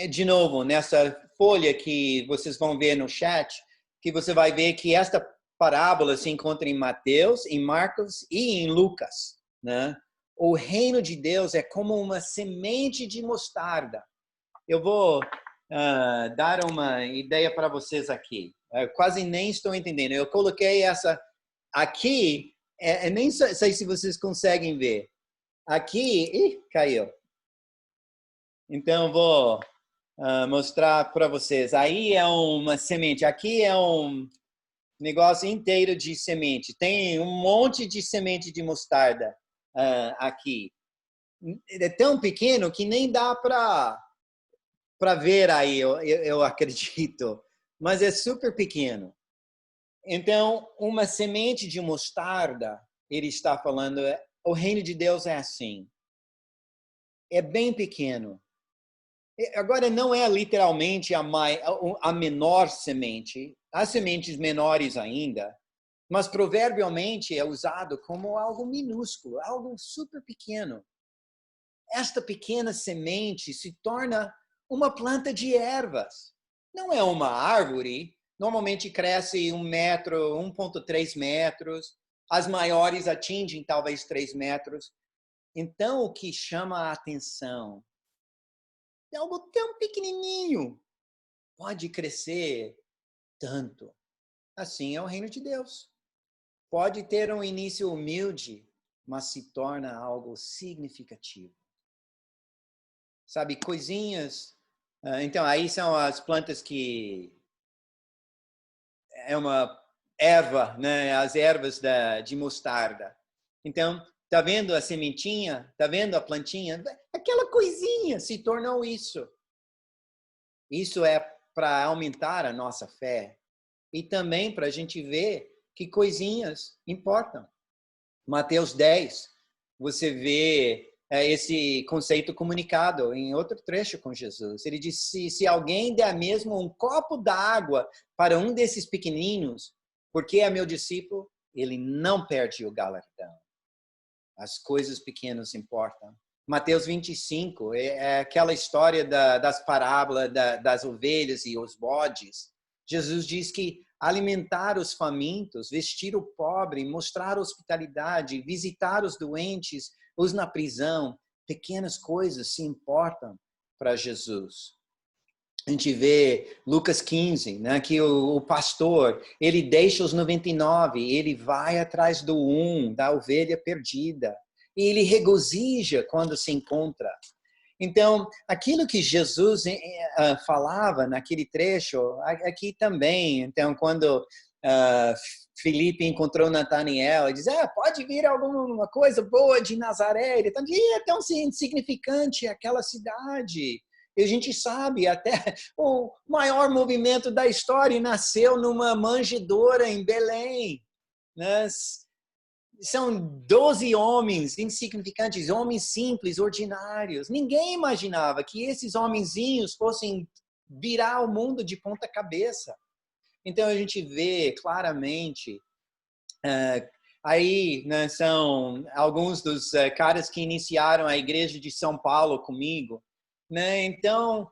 de novo, nessa folha que vocês vão ver no chat, que você vai ver que esta parábola se encontra em Mateus, em Marcos e em Lucas, né? O reino de Deus é como uma semente de mostarda. Eu vou dar uma ideia para vocês aqui. Eu quase nem estou entendendo. Eu coloquei essa aqui, nem sei se vocês conseguem ver. Aqui, caiu. Então, vou mostrar para vocês. Aí é uma semente. Aqui é um negócio inteiro de semente. Tem um monte de semente de mostarda aqui. É tão pequeno que nem dá para ver aí, eu acredito. Mas é super pequeno. Então, uma semente de mostarda, ele está falando, o reino de Deus é assim. É bem pequeno. Agora, não é literalmente a menor semente. Há sementes menores ainda, mas proverbialmente é usado como algo minúsculo, algo super pequeno. Esta pequena semente se torna uma planta de ervas. Não é uma árvore. Normalmente cresce 1 metro, 1,3 metros. As maiores atingem talvez 3 metros. Então, o que chama a atenção é algo tão pequenininho, pode crescer tanto. Assim é o reino de Deus. Pode ter um início humilde, mas se torna algo significativo. Sabe, coisinhas. Então, aí são as plantas que é uma erva, né? As ervas de mostarda. Então, tá vendo a sementinha? Tá vendo a plantinha? Aquela coisinha se tornou isso. Isso é para aumentar a nossa fé e também para a gente ver que coisinhas importam. Mateus 10, você vê esse conceito comunicado em outro trecho com Jesus. Ele disse, se alguém der mesmo um copo d'água para um desses pequeninos, porque é meu discípulo, ele não perde o galardão. As coisas pequenas importam. Mateus 25 é aquela história das parábolas das ovelhas e os bodes. Jesus diz que alimentar os famintos, vestir o pobre, mostrar hospitalidade, visitar os doentes, os na prisão, pequenas coisas se importam para Jesus. A gente vê Lucas 15, né, que o pastor, ele deixa os 99, ele vai atrás do da ovelha perdida. E ele regozija quando se encontra. Então, aquilo que Jesus falava naquele trecho, aqui também. Então, quando Filipe encontrou Natanael, ele diz, pode vir alguma coisa boa de Nazaré. Ele é tão insignificante aquela cidade. E a gente sabe, até o maior movimento da história nasceu numa manjedoura em Belém. Né? São 12 homens insignificantes, homens simples, ordinários. Ninguém imaginava que esses homenzinhos fossem virar o mundo de ponta cabeça. Então a gente vê claramente, aí, né, são alguns dos caras que iniciaram a igreja de São Paulo comigo. Né? Então,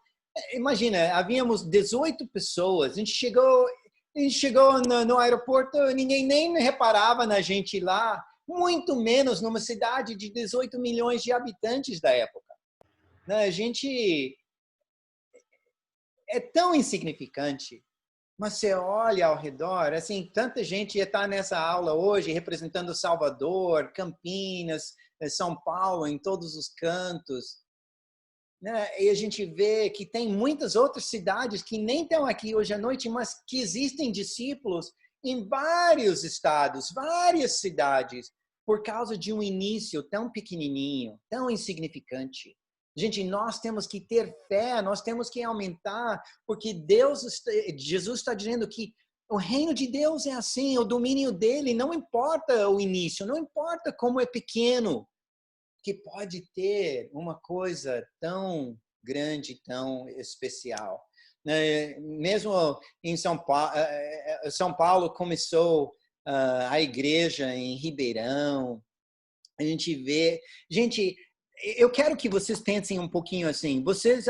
imagina, havíamos 18 pessoas, a gente chegou no aeroporto, ninguém nem reparava na gente lá, muito menos numa cidade de 18 milhões de habitantes da época. A gente é tão insignificante, mas você olha ao redor, assim, tanta gente está nessa aula hoje representando Salvador, Campinas, São Paulo, em todos os cantos. E a gente vê que tem muitas outras cidades que nem estão aqui hoje à noite, mas que existem discípulos em vários estados, várias cidades, por causa de um início tão pequenininho, tão insignificante. Gente, nós temos que ter fé, nós temos que aumentar, porque Jesus está dizendo que o reino de Deus é assim, o domínio dele, não importa o início, não importa como é pequeno, que pode ter uma coisa tão grande, tão especial. Mesmo em São Paulo começou a igreja em Ribeirão. A gente vê... Gente, eu quero que vocês pensem um pouquinho assim.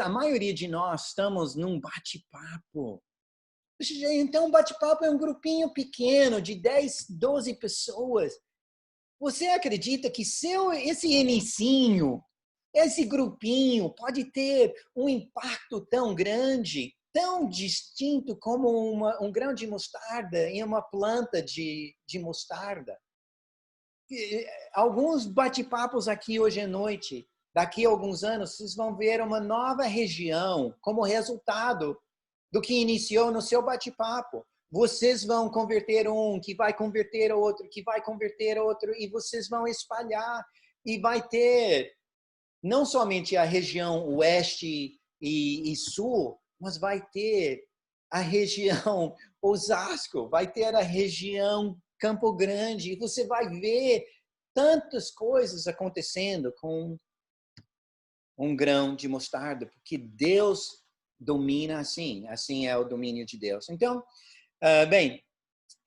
A maioria de nós estamos num bate-papo. Então, bate-papo é um grupinho pequeno de 10, 12 pessoas. Você acredita que esse inicinho, esse grupinho pode ter um impacto tão grande, tão distinto como um grão de mostarda em uma planta de mostarda? Alguns bate-papos aqui hoje à noite, daqui a alguns anos, vocês vão ver uma nova região como resultado do que iniciou no seu bate-papo. Vocês vão converter que vai converter outro, que vai converter outro, e vocês vão espalhar. E vai ter não somente a região oeste e sul, mas vai ter a região Osasco, vai ter a região Campo Grande. E você vai ver tantas coisas acontecendo com um grão de mostarda, porque Deus domina assim. Assim é o domínio de Deus. Então, bem,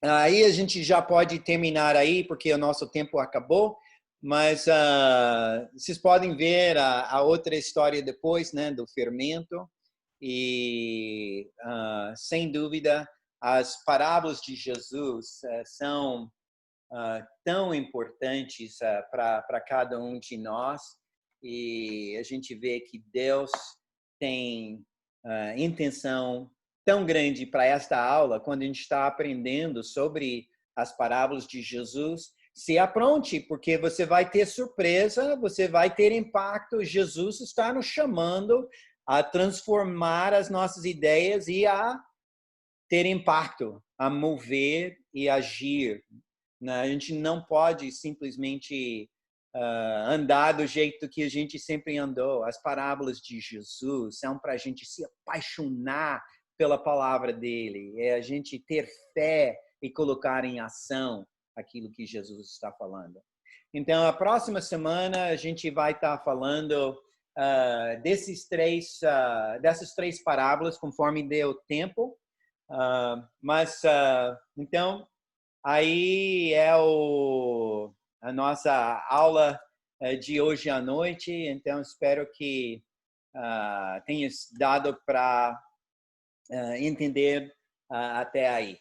aí a gente já pode terminar aí, porque o nosso tempo acabou, mas vocês podem ver a outra história depois, né, do fermento, e sem dúvida as parábolas de Jesus são tão importantes para cada um de nós, e a gente vê que Deus tem intenção tão grande para esta aula, quando a gente está aprendendo sobre as parábolas de Jesus. Se apronte, porque você vai ter surpresa, você vai ter impacto. Jesus está nos chamando a transformar as nossas ideias e a ter impacto, a mover e agir. A gente não pode simplesmente andar do jeito que a gente sempre andou. As parábolas de Jesus são para a gente se apaixonar pela palavra dele, é a gente ter fé e colocar em ação aquilo que Jesus está falando. Então, a próxima semana a gente vai estar falando dessas três parábolas, conforme deu tempo. Então, aí é a nossa aula de hoje à noite. Então, espero que tenha dado para entender até aí.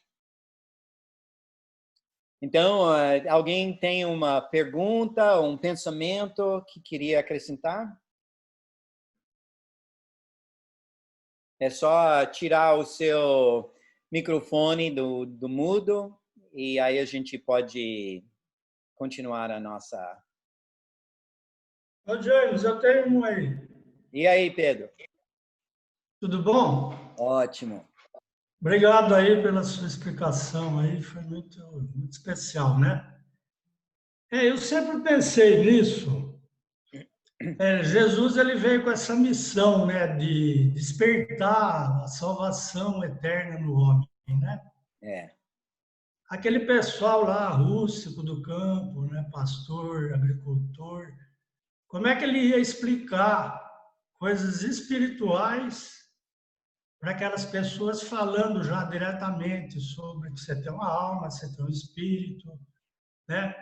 Então, alguém tem uma pergunta ou um pensamento que queria acrescentar? É só tirar o seu microfone do mudo e aí a gente pode continuar a nossa... Ô, James, eu tenho um aí. E aí, Pedro? Tudo bom? Ótimo. Obrigado aí pela sua explicação aí, foi muito especial, né? Eu sempre pensei nisso. Jesus ele veio com essa missão, né, de despertar a salvação eterna no homem, né? Aquele pessoal lá, rústico do campo, né, pastor, agricultor, como é que ele ia explicar coisas espirituais para aquelas pessoas falando já diretamente sobre que você tem uma alma, você tem um espírito, né?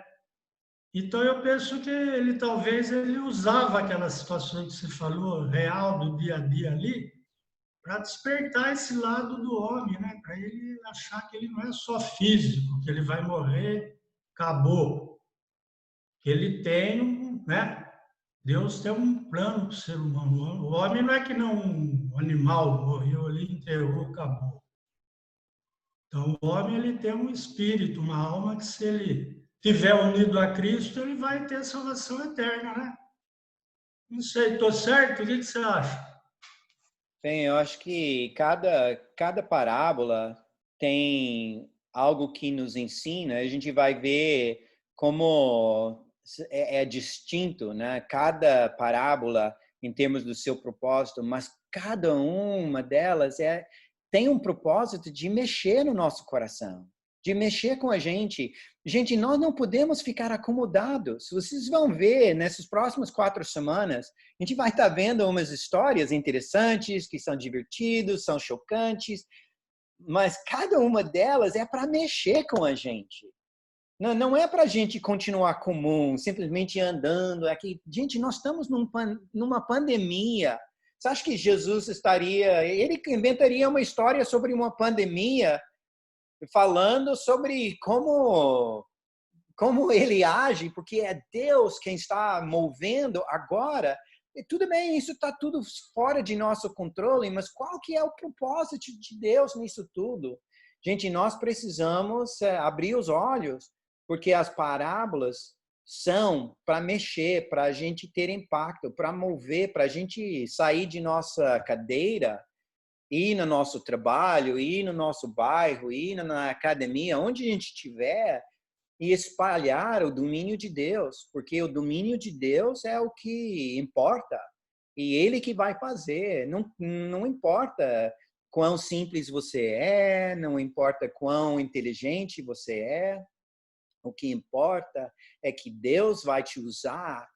Então eu penso que ele talvez ele usava aquela situação que você falou, real do dia a dia ali, para despertar esse lado do homem, né? Para ele achar que ele não é só físico, que ele vai morrer, acabou. Que ele tem, né? Deus tem um plano para o ser humano. O homem não é que não um animal, morreu ali, enterrou, acabou. Então, o homem ele tem um espírito, uma alma que, se ele estiver unido a Cristo, ele vai ter salvação eterna, né? Não sei, estou certo? O que você acha? Bem, eu acho que cada parábola tem algo que nos ensina. A gente vai ver como é distinto, né? Cada parábola em termos do seu propósito, mas cada uma delas tem um propósito de mexer no nosso coração, de mexer com a gente. Gente, nós não podemos ficar acomodados. Vocês vão ver nessas próximas 4 semanas, a gente vai estar vendo umas histórias interessantes, que são divertidas, são chocantes, mas cada uma delas é para mexer com a gente. Não é para a gente continuar comum, simplesmente andando aqui. Gente, nós estamos numa pandemia. Você acha que Jesus ele inventaria uma história sobre uma pandemia, falando sobre como ele age, porque é Deus quem está movendo agora? E tudo bem, isso está tudo fora de nosso controle, mas qual que é o propósito de Deus nisso tudo? Gente, nós precisamos abrir os olhos, porque as parábolas são para mexer, para a gente ter impacto, para mover, para a gente sair de nossa cadeira, ir no nosso trabalho, ir no nosso bairro, ir na academia, onde a gente estiver, e espalhar o domínio de Deus, porque o domínio de Deus é o que importa, e Ele que vai fazer. Não importa quão simples você é, não importa quão inteligente você é, o que importa é que Deus vai te usar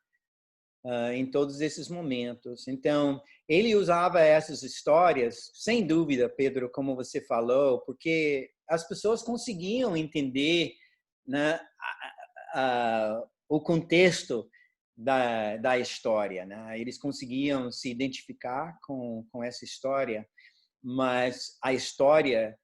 em todos esses momentos. Então, ele usava essas histórias, sem dúvida, Pedro, como você falou, porque as pessoas conseguiam entender, né, o contexto da história, né? Eles conseguiam se identificar com essa história, mas a história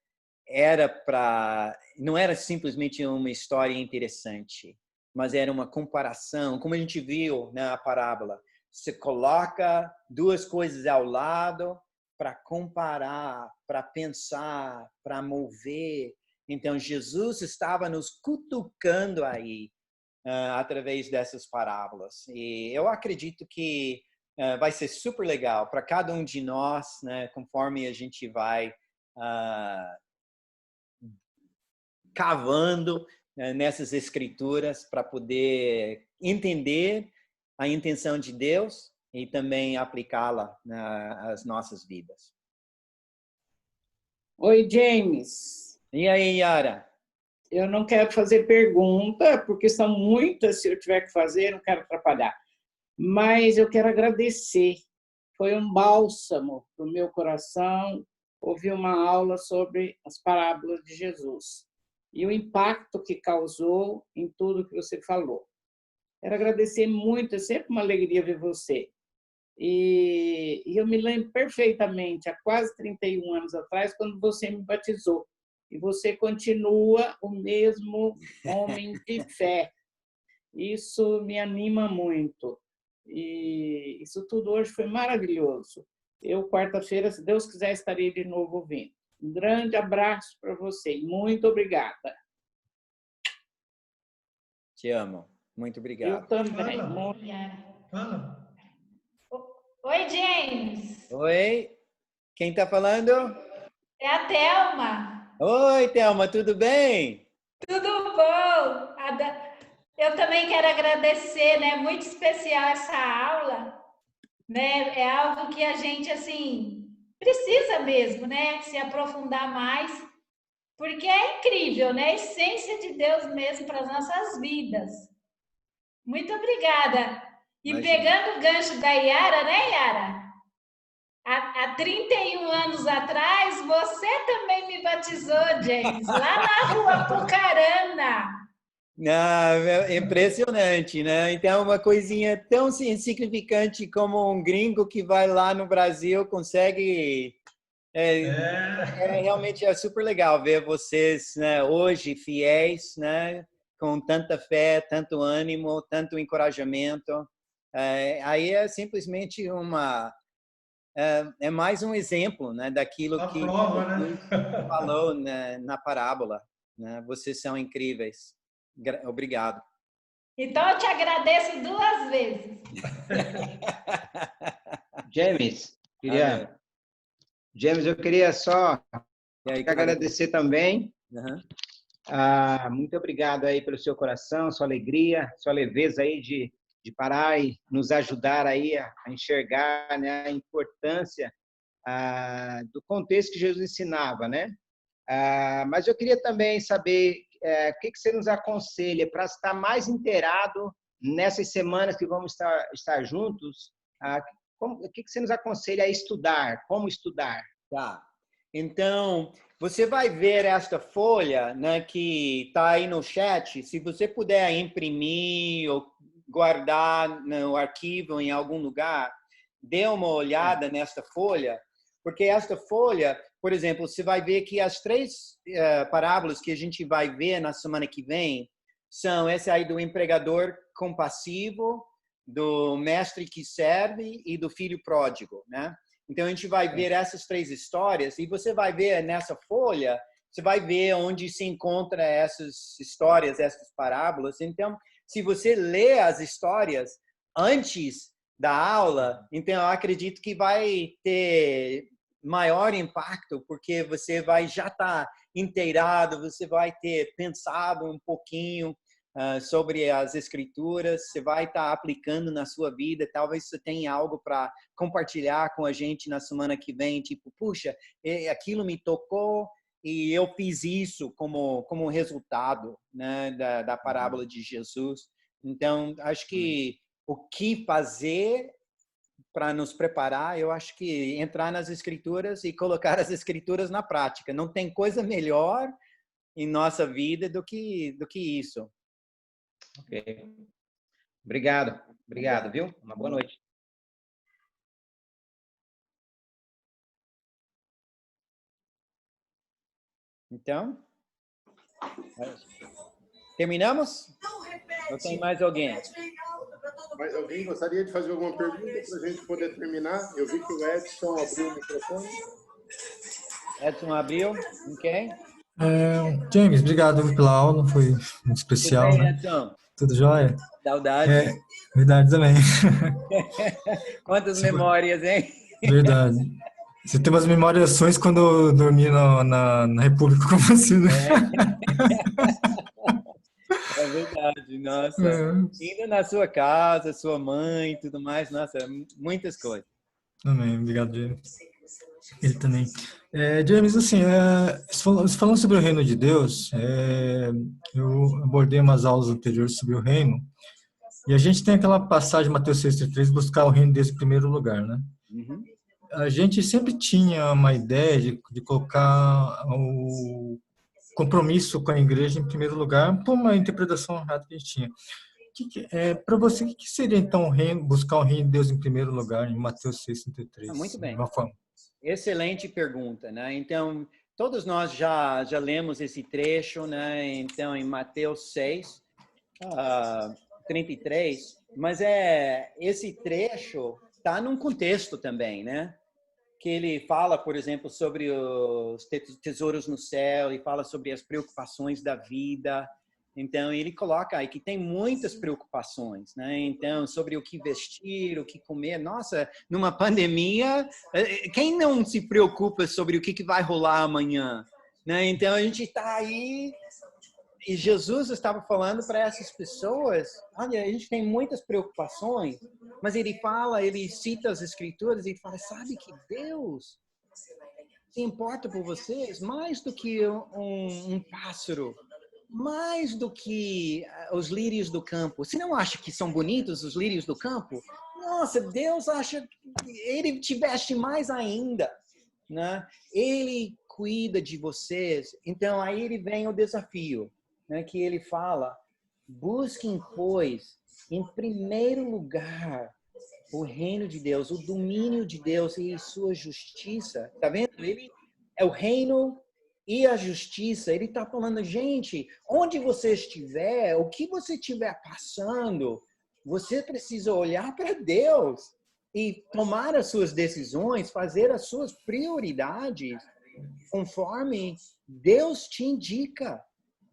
não era simplesmente uma história interessante, mas era uma comparação, como a gente viu na parábola. Você coloca duas coisas ao lado para comparar, para pensar, para mover. Então, Jesus estava nos cutucando aí, através dessas parábolas. E eu acredito que vai ser super legal para cada um de nós, né, conforme a gente vai cavando nessas escrituras para poder entender a intenção de Deus e também aplicá-la às nossas vidas. Oi, James. E aí, Yara? Eu não quero fazer pergunta, porque são muitas, se eu tiver que fazer, não quero atrapalhar. Mas eu quero agradecer. Foi um bálsamo para o meu coração ouvir uma aula sobre as parábolas de Jesus e o impacto que causou em tudo que você falou. Quero agradecer muito, é sempre uma alegria ver você. E eu me lembro perfeitamente, há quase 31 anos atrás, quando você me batizou. E você continua o mesmo homem de fé. Isso me anima muito. E isso tudo hoje foi maravilhoso. Eu, quarta-feira, se Deus quiser, estarei de novo ouvindo. Um grande abraço para você e muito obrigada. Te amo. Muito obrigado. Eu também. Fala. Oi, James. Oi, quem está falando? É a Thelma. Oi, Thelma, tudo bem? Tudo bom? Eu também quero agradecer, né? Muito especial essa aula, né? É algo que a gente, assim, precisa mesmo, né? Se aprofundar mais, porque é incrível, né? A essência de Deus mesmo para as nossas vidas. Muito obrigada. E Imagina. pegando o gancho da Yara, né, Yara? Há 31 anos atrás, você também me batizou, James, lá na rua Pucarana. É impressionante, né? Então, uma coisinha tão insignificante como um gringo que vai lá no Brasil consegue... realmente é super legal ver vocês, né, hoje fiéis, né, com tanta fé, tanto ânimo, tanto encorajamento. Aí é simplesmente é mais um exemplo, né, daquilo A que prova, né? Jesus falou, né, na parábola, né? Vocês são incríveis. Obrigado. Então, eu te agradeço 2 vezes. James, Amém. James, eu queria só E aí, agradecer também. Uhum. Muito obrigado aí pelo seu coração, sua alegria, sua leveza aí de parar e nos ajudar aí a enxergar, né, a importância do contexto que Jesus ensinava, né? Mas eu queria também saber o que você nos aconselha para estar mais inteirado nessas semanas que vamos estar juntos. O que você nos aconselha a estudar? Como estudar? Tá. Então, você vai ver esta folha, né, que está aí no chat. Se você puder imprimir ou guardar no arquivo em algum lugar, dê uma olhada nesta folha, porque esta folha, por exemplo, você vai ver que as 3 parábolas que a gente vai ver na semana que vem são essa aí do empregador compassivo, do mestre que serve e do filho pródigo, né? Então, a gente vai ver essas 3 histórias e você vai ver nessa folha, você vai ver onde se encontra essas histórias, essas parábolas. Então, se você lê as histórias antes da aula, então eu acredito que vai ter maior impacto, porque você vai já estar inteirado, você vai ter pensado um pouquinho sobre as escrituras, você vai estar aplicando na sua vida, talvez você tenha algo para compartilhar com a gente na semana que vem, tipo, puxa, aquilo me tocou e eu fiz isso como resultado, né, da parábola de Jesus. Então, acho que o que fazer para nos preparar, eu acho que entrar nas escrituras e colocar as escrituras na prática. Não tem coisa melhor em nossa vida do que isso. Ok. Obrigado, viu? Uma boa noite. Então, Terminamos? Ou tem mais alguém? Mas alguém gostaria de fazer alguma pergunta para a gente poder terminar? Eu vi que o Edson abriu o microfone. Edson abriu, ok? James, obrigado pela aula, foi muito especial, Tudo bem, né? Edson? Tudo jóia? Saudade. Verdade também. Quantas memórias, hein? Verdade. Você tem umas memoriações quando eu dormi na República com você, né? É verdade, nossa. Indo na sua casa, sua mãe, tudo mais, nossa, muitas coisas. Também, obrigado, James. Ele também. James, assim, falando sobre o reino de Deus, eu abordei umas aulas anteriores sobre o reino, e a gente tem aquela passagem, Mateus 6,3, buscar o reino de Deus em primeiro lugar, né? Uhum. A gente sempre tinha uma ideia de colocar o compromisso com a igreja em primeiro lugar, por uma interpretação errada que a gente tinha. Para você, o que seria, então, buscar o reino de Deus em primeiro lugar, em Mateus 6,33? Muito bem. De uma forma. Excelente pergunta, né? Então, todos nós já lemos esse trecho, né? Então, em Mateus 6, 33, mas esse trecho está num contexto também, né? Que ele fala, por exemplo, sobre os tesouros no céu, e fala sobre as preocupações da vida. Então, ele coloca aí que tem muitas preocupações, né? Então, sobre o que vestir, o que comer. Nossa, numa pandemia, quem não se preocupa sobre o que vai rolar amanhã? Né? Então, a gente está aí, e Jesus estava falando para essas pessoas, olha, a gente tem muitas preocupações, mas ele cita as escrituras e fala, sabe que Deus se importa por vocês mais do que um pássaro, mais do que os lírios do campo. Você não acha que são bonitos os lírios do campo? Nossa, Deus acha que ele te veste mais ainda, né? Ele cuida de vocês. Então, aí ele vem o desafio, né? Que ele fala, busquem, pois, em primeiro lugar, o reino de Deus, o domínio de Deus e sua justiça. Tá vendo? Ele é o reino e a justiça. Ele está falando, gente, onde você estiver, o que você estiver passando, você precisa olhar para Deus e tomar as suas decisões, fazer as suas prioridades conforme Deus te indica.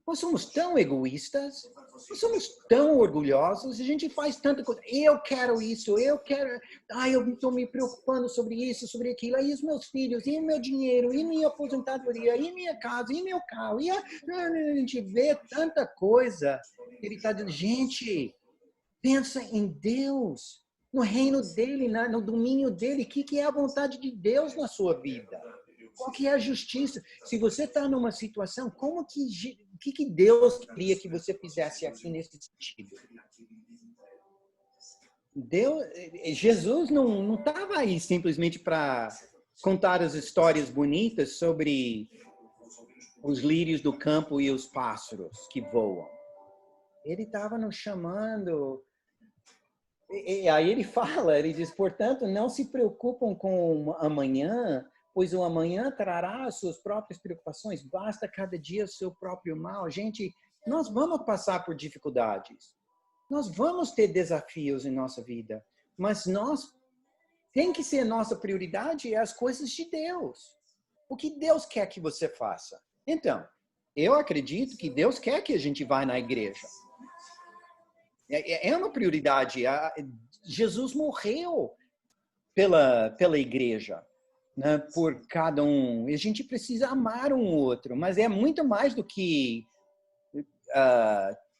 Nós somos tão egoístas, nós somos tão orgulhosos, a gente faz tanta coisa. Eu quero isso, eu estou me preocupando sobre isso, sobre aquilo. Aí os meus filhos, e o meu dinheiro, e minha aposentadoria, e minha casa, e meu carro. E a gente vê tanta coisa. Ele está dizendo, gente, pensa em Deus, no reino dele, no domínio dele. O que é a vontade de Deus na sua vida? Qual que é a justiça? Se você está numa situação, o que Deus queria que você fizesse aqui nesse sentido? Jesus não estava aí simplesmente para contar as histórias bonitas sobre os lírios do campo e os pássaros que voam. Ele estava nos chamando. E aí ele diz, portanto, não se preocupam com amanhã, pois o amanhã trará as suas próprias preocupações. Basta cada dia o seu próprio mal. Gente, nós vamos passar por dificuldades. Nós vamos ter desafios em nossa vida. Mas tem que ser nossa prioridade as coisas de Deus. O que Deus quer que você faça. Então, eu acredito que Deus quer que a gente vá na igreja. É uma prioridade. Jesus morreu pela igreja. Né, por cada um. E a gente precisa amar um outro, mas é muito mais do que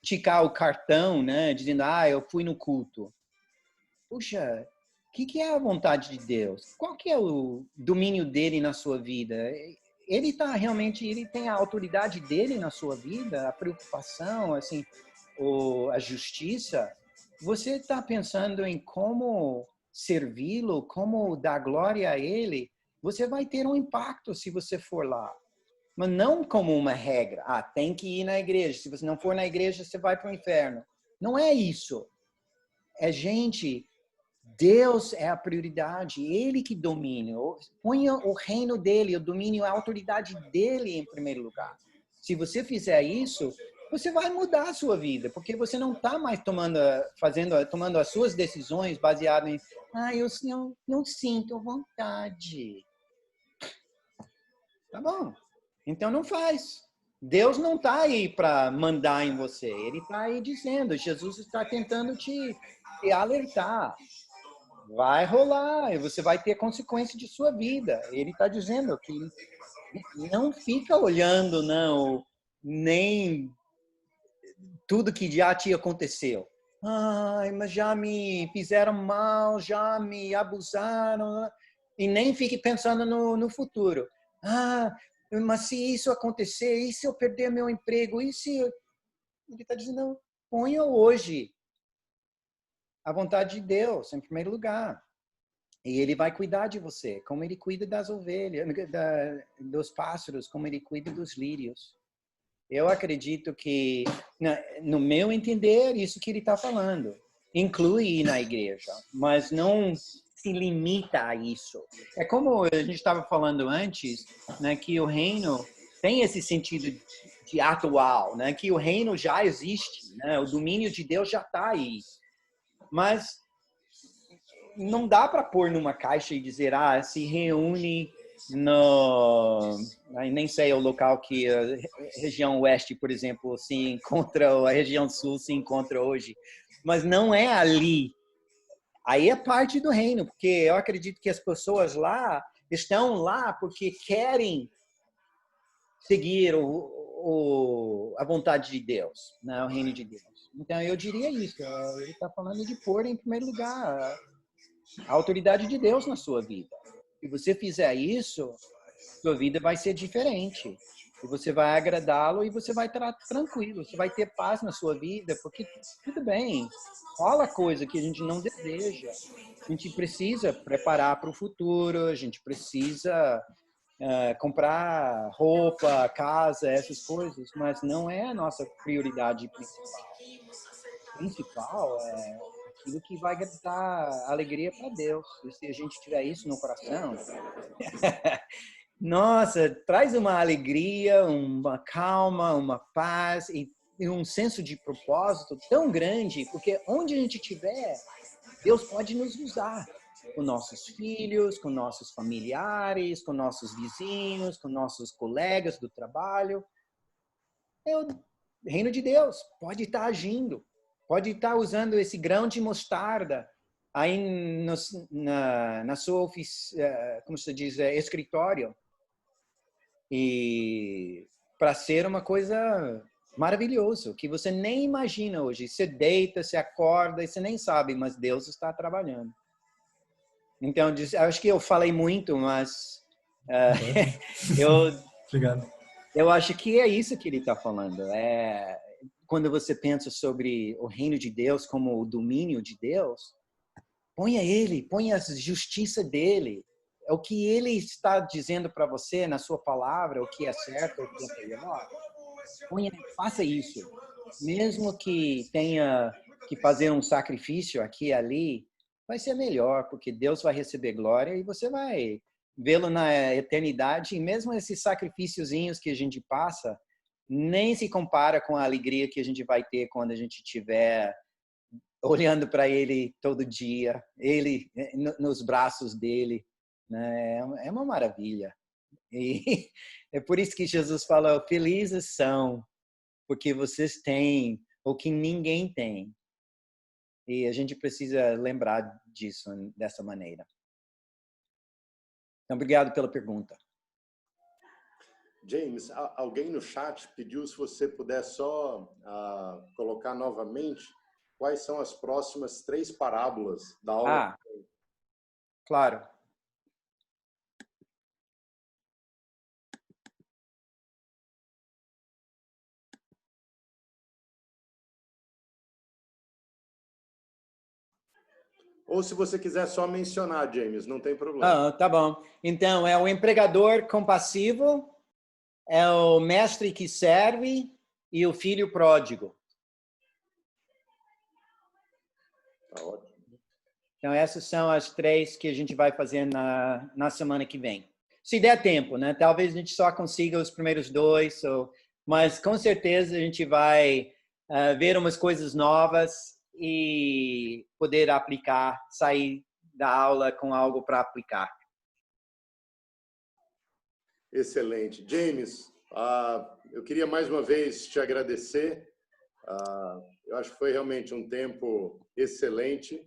ticar o cartão, né, dizendo, eu fui no culto. Puxa, o que é a vontade de Deus? Qual que é o domínio dele na sua vida? Ele tem a autoridade dele na sua vida, a preocupação, assim, a justiça. Você está pensando em como servi-lo, como dar glória a ele? Você vai ter um impacto se você for lá. Mas não como uma regra. Tem que ir na igreja. Se você não for na igreja, você vai para o inferno. Não é isso. Deus é a prioridade. Ele que domina. Ponha o reino dele, o domínio, a autoridade dele em primeiro lugar. Se você fizer isso, você vai mudar a sua vida, porque você não está mais tomando as suas decisões baseadas em, eu não sinto vontade. Tá bom. Então não faz. Deus não está aí para mandar em você. Ele está aí dizendo, Jesus está tentando te alertar. Vai rolar, e você vai ter consequência de sua vida. Ele está dizendo que não fica olhando, não, nem tudo que já te aconteceu. Mas já me fizeram mal, já me abusaram. E nem fique pensando no futuro. Mas se isso acontecer, e se eu perder meu emprego? E se... Ele está dizendo, não, ponha hoje a vontade de Deus em primeiro lugar. E Ele vai cuidar de você, como Ele cuida das ovelhas, dos pássaros, como Ele cuida dos lírios. Eu acredito que, no meu entender, isso que Ele está falando. Inclui ir na igreja, mas não se limita a isso. É como a gente estava falando antes, né, que o reino tem esse sentido de atual, né, que o reino já existe, né, o domínio de Deus já está aí. Mas não dá para pôr numa caixa e dizer, se reúne no... Nem sei o local que a região oeste, por exemplo, se encontra, ou a região sul se encontra hoje. Mas não é ali. Aí é parte do reino, porque eu acredito que as pessoas lá estão lá porque querem seguir a vontade de Deus, né? O reino de Deus. Então, eu diria isso. Ele está falando de pôr em primeiro lugar a autoridade de Deus na sua vida. Se você fizer isso, sua vida vai ser diferente. E você vai agradá-lo e você vai estar tranquilo. Você vai ter paz na sua vida, porque tudo bem. Rola coisa que a gente não deseja. A gente precisa preparar para o futuro. A gente precisa comprar roupa, casa, essas coisas. Mas não é a nossa prioridade principal. O principal é aquilo que vai dar alegria para Deus. E se a gente tiver isso no coração, nossa, traz uma alegria, uma calma, uma paz e um senso de propósito tão grande, porque onde a gente estiver, Deus pode nos usar com nossos filhos, com nossos familiares, com nossos vizinhos, com nossos colegas do trabalho. É o reino de Deus, pode estar agindo. Pode estar usando esse grão de mostarda aí na sua oficina, como se diz, escritório. E para ser uma coisa maravilhosa, que você nem imagina hoje. Você deita, você acorda e você nem sabe, mas Deus está trabalhando. Então, acho que eu falei muito, mas Obrigado. Eu acho que é isso que ele está falando. Quando você pensa sobre o reino de Deus como o domínio de Deus, ponha a justiça dele. É o que ele está dizendo para você na sua palavra, o que é certo, o que é melhor. Faça isso. Mesmo que tenha que fazer um sacrifício aqui e ali, vai ser melhor, porque Deus vai receber glória e você vai vê-lo na eternidade. E mesmo esses sacrifíciozinhos que a gente passa, nem se compara com a alegria que a gente vai ter quando a gente estiver olhando para ele todo dia, ele nos braços dele, né? É uma maravilha. E é por isso que Jesus falou, felizes são, porque vocês têm o que ninguém tem. E a gente precisa lembrar disso dessa maneira. Então, obrigado pela pergunta. James, alguém no chat pediu se você puder só colocar novamente quais são as próximas 3 parábolas da aula. Claro. Ou se você quiser só mencionar, James, não tem problema. Tá bom. Então, é o empregador compassivo, é o mestre que serve e o filho pródigo. Tá ótimo. Então, essas são as 3 que a gente vai fazer na semana que vem. Se der tempo, né? Talvez a gente só consiga os primeiros 2, ou mas com certeza a gente vai ver umas coisas novas e poder aplicar, sair da aula com algo para aplicar. Excelente. James, eu queria mais uma vez te agradecer. Eu acho que foi realmente um tempo excelente.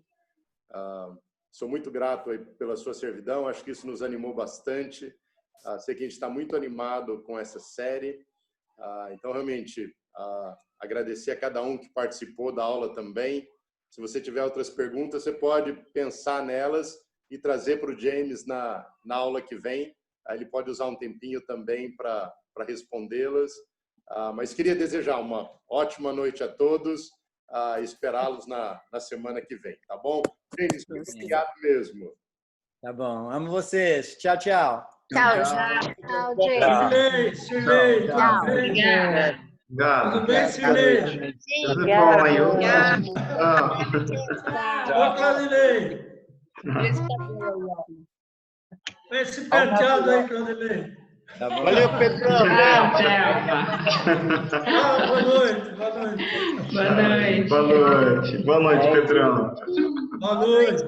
Sou muito grato aí pela sua servidão, acho que isso nos animou bastante. Sei que a gente está muito animado com essa série. Então, realmente, agradecer a cada um que participou da aula também. Se você tiver outras perguntas, você pode pensar nelas e trazer para o James na aula que vem. Aí ele pode usar um tempinho também para respondê-las. Mas queria desejar uma ótima noite a todos. Esperá-los na semana que vem, tá bom? James, muito obrigado mesmo. Tá bom, amo vocês. Tchau, tchau. Tchau, James. Sirlei, Tchau. Obrigado. Tudo bem, Sim, Sirlei? tudo bom aí? Ô, Claudinei. Esse penteado aí, Claudinei. Tá bom. Valeu, Pedrão. Boa noite. Boa noite. Boa noite. Boa noite, Pedrão. Boa noite.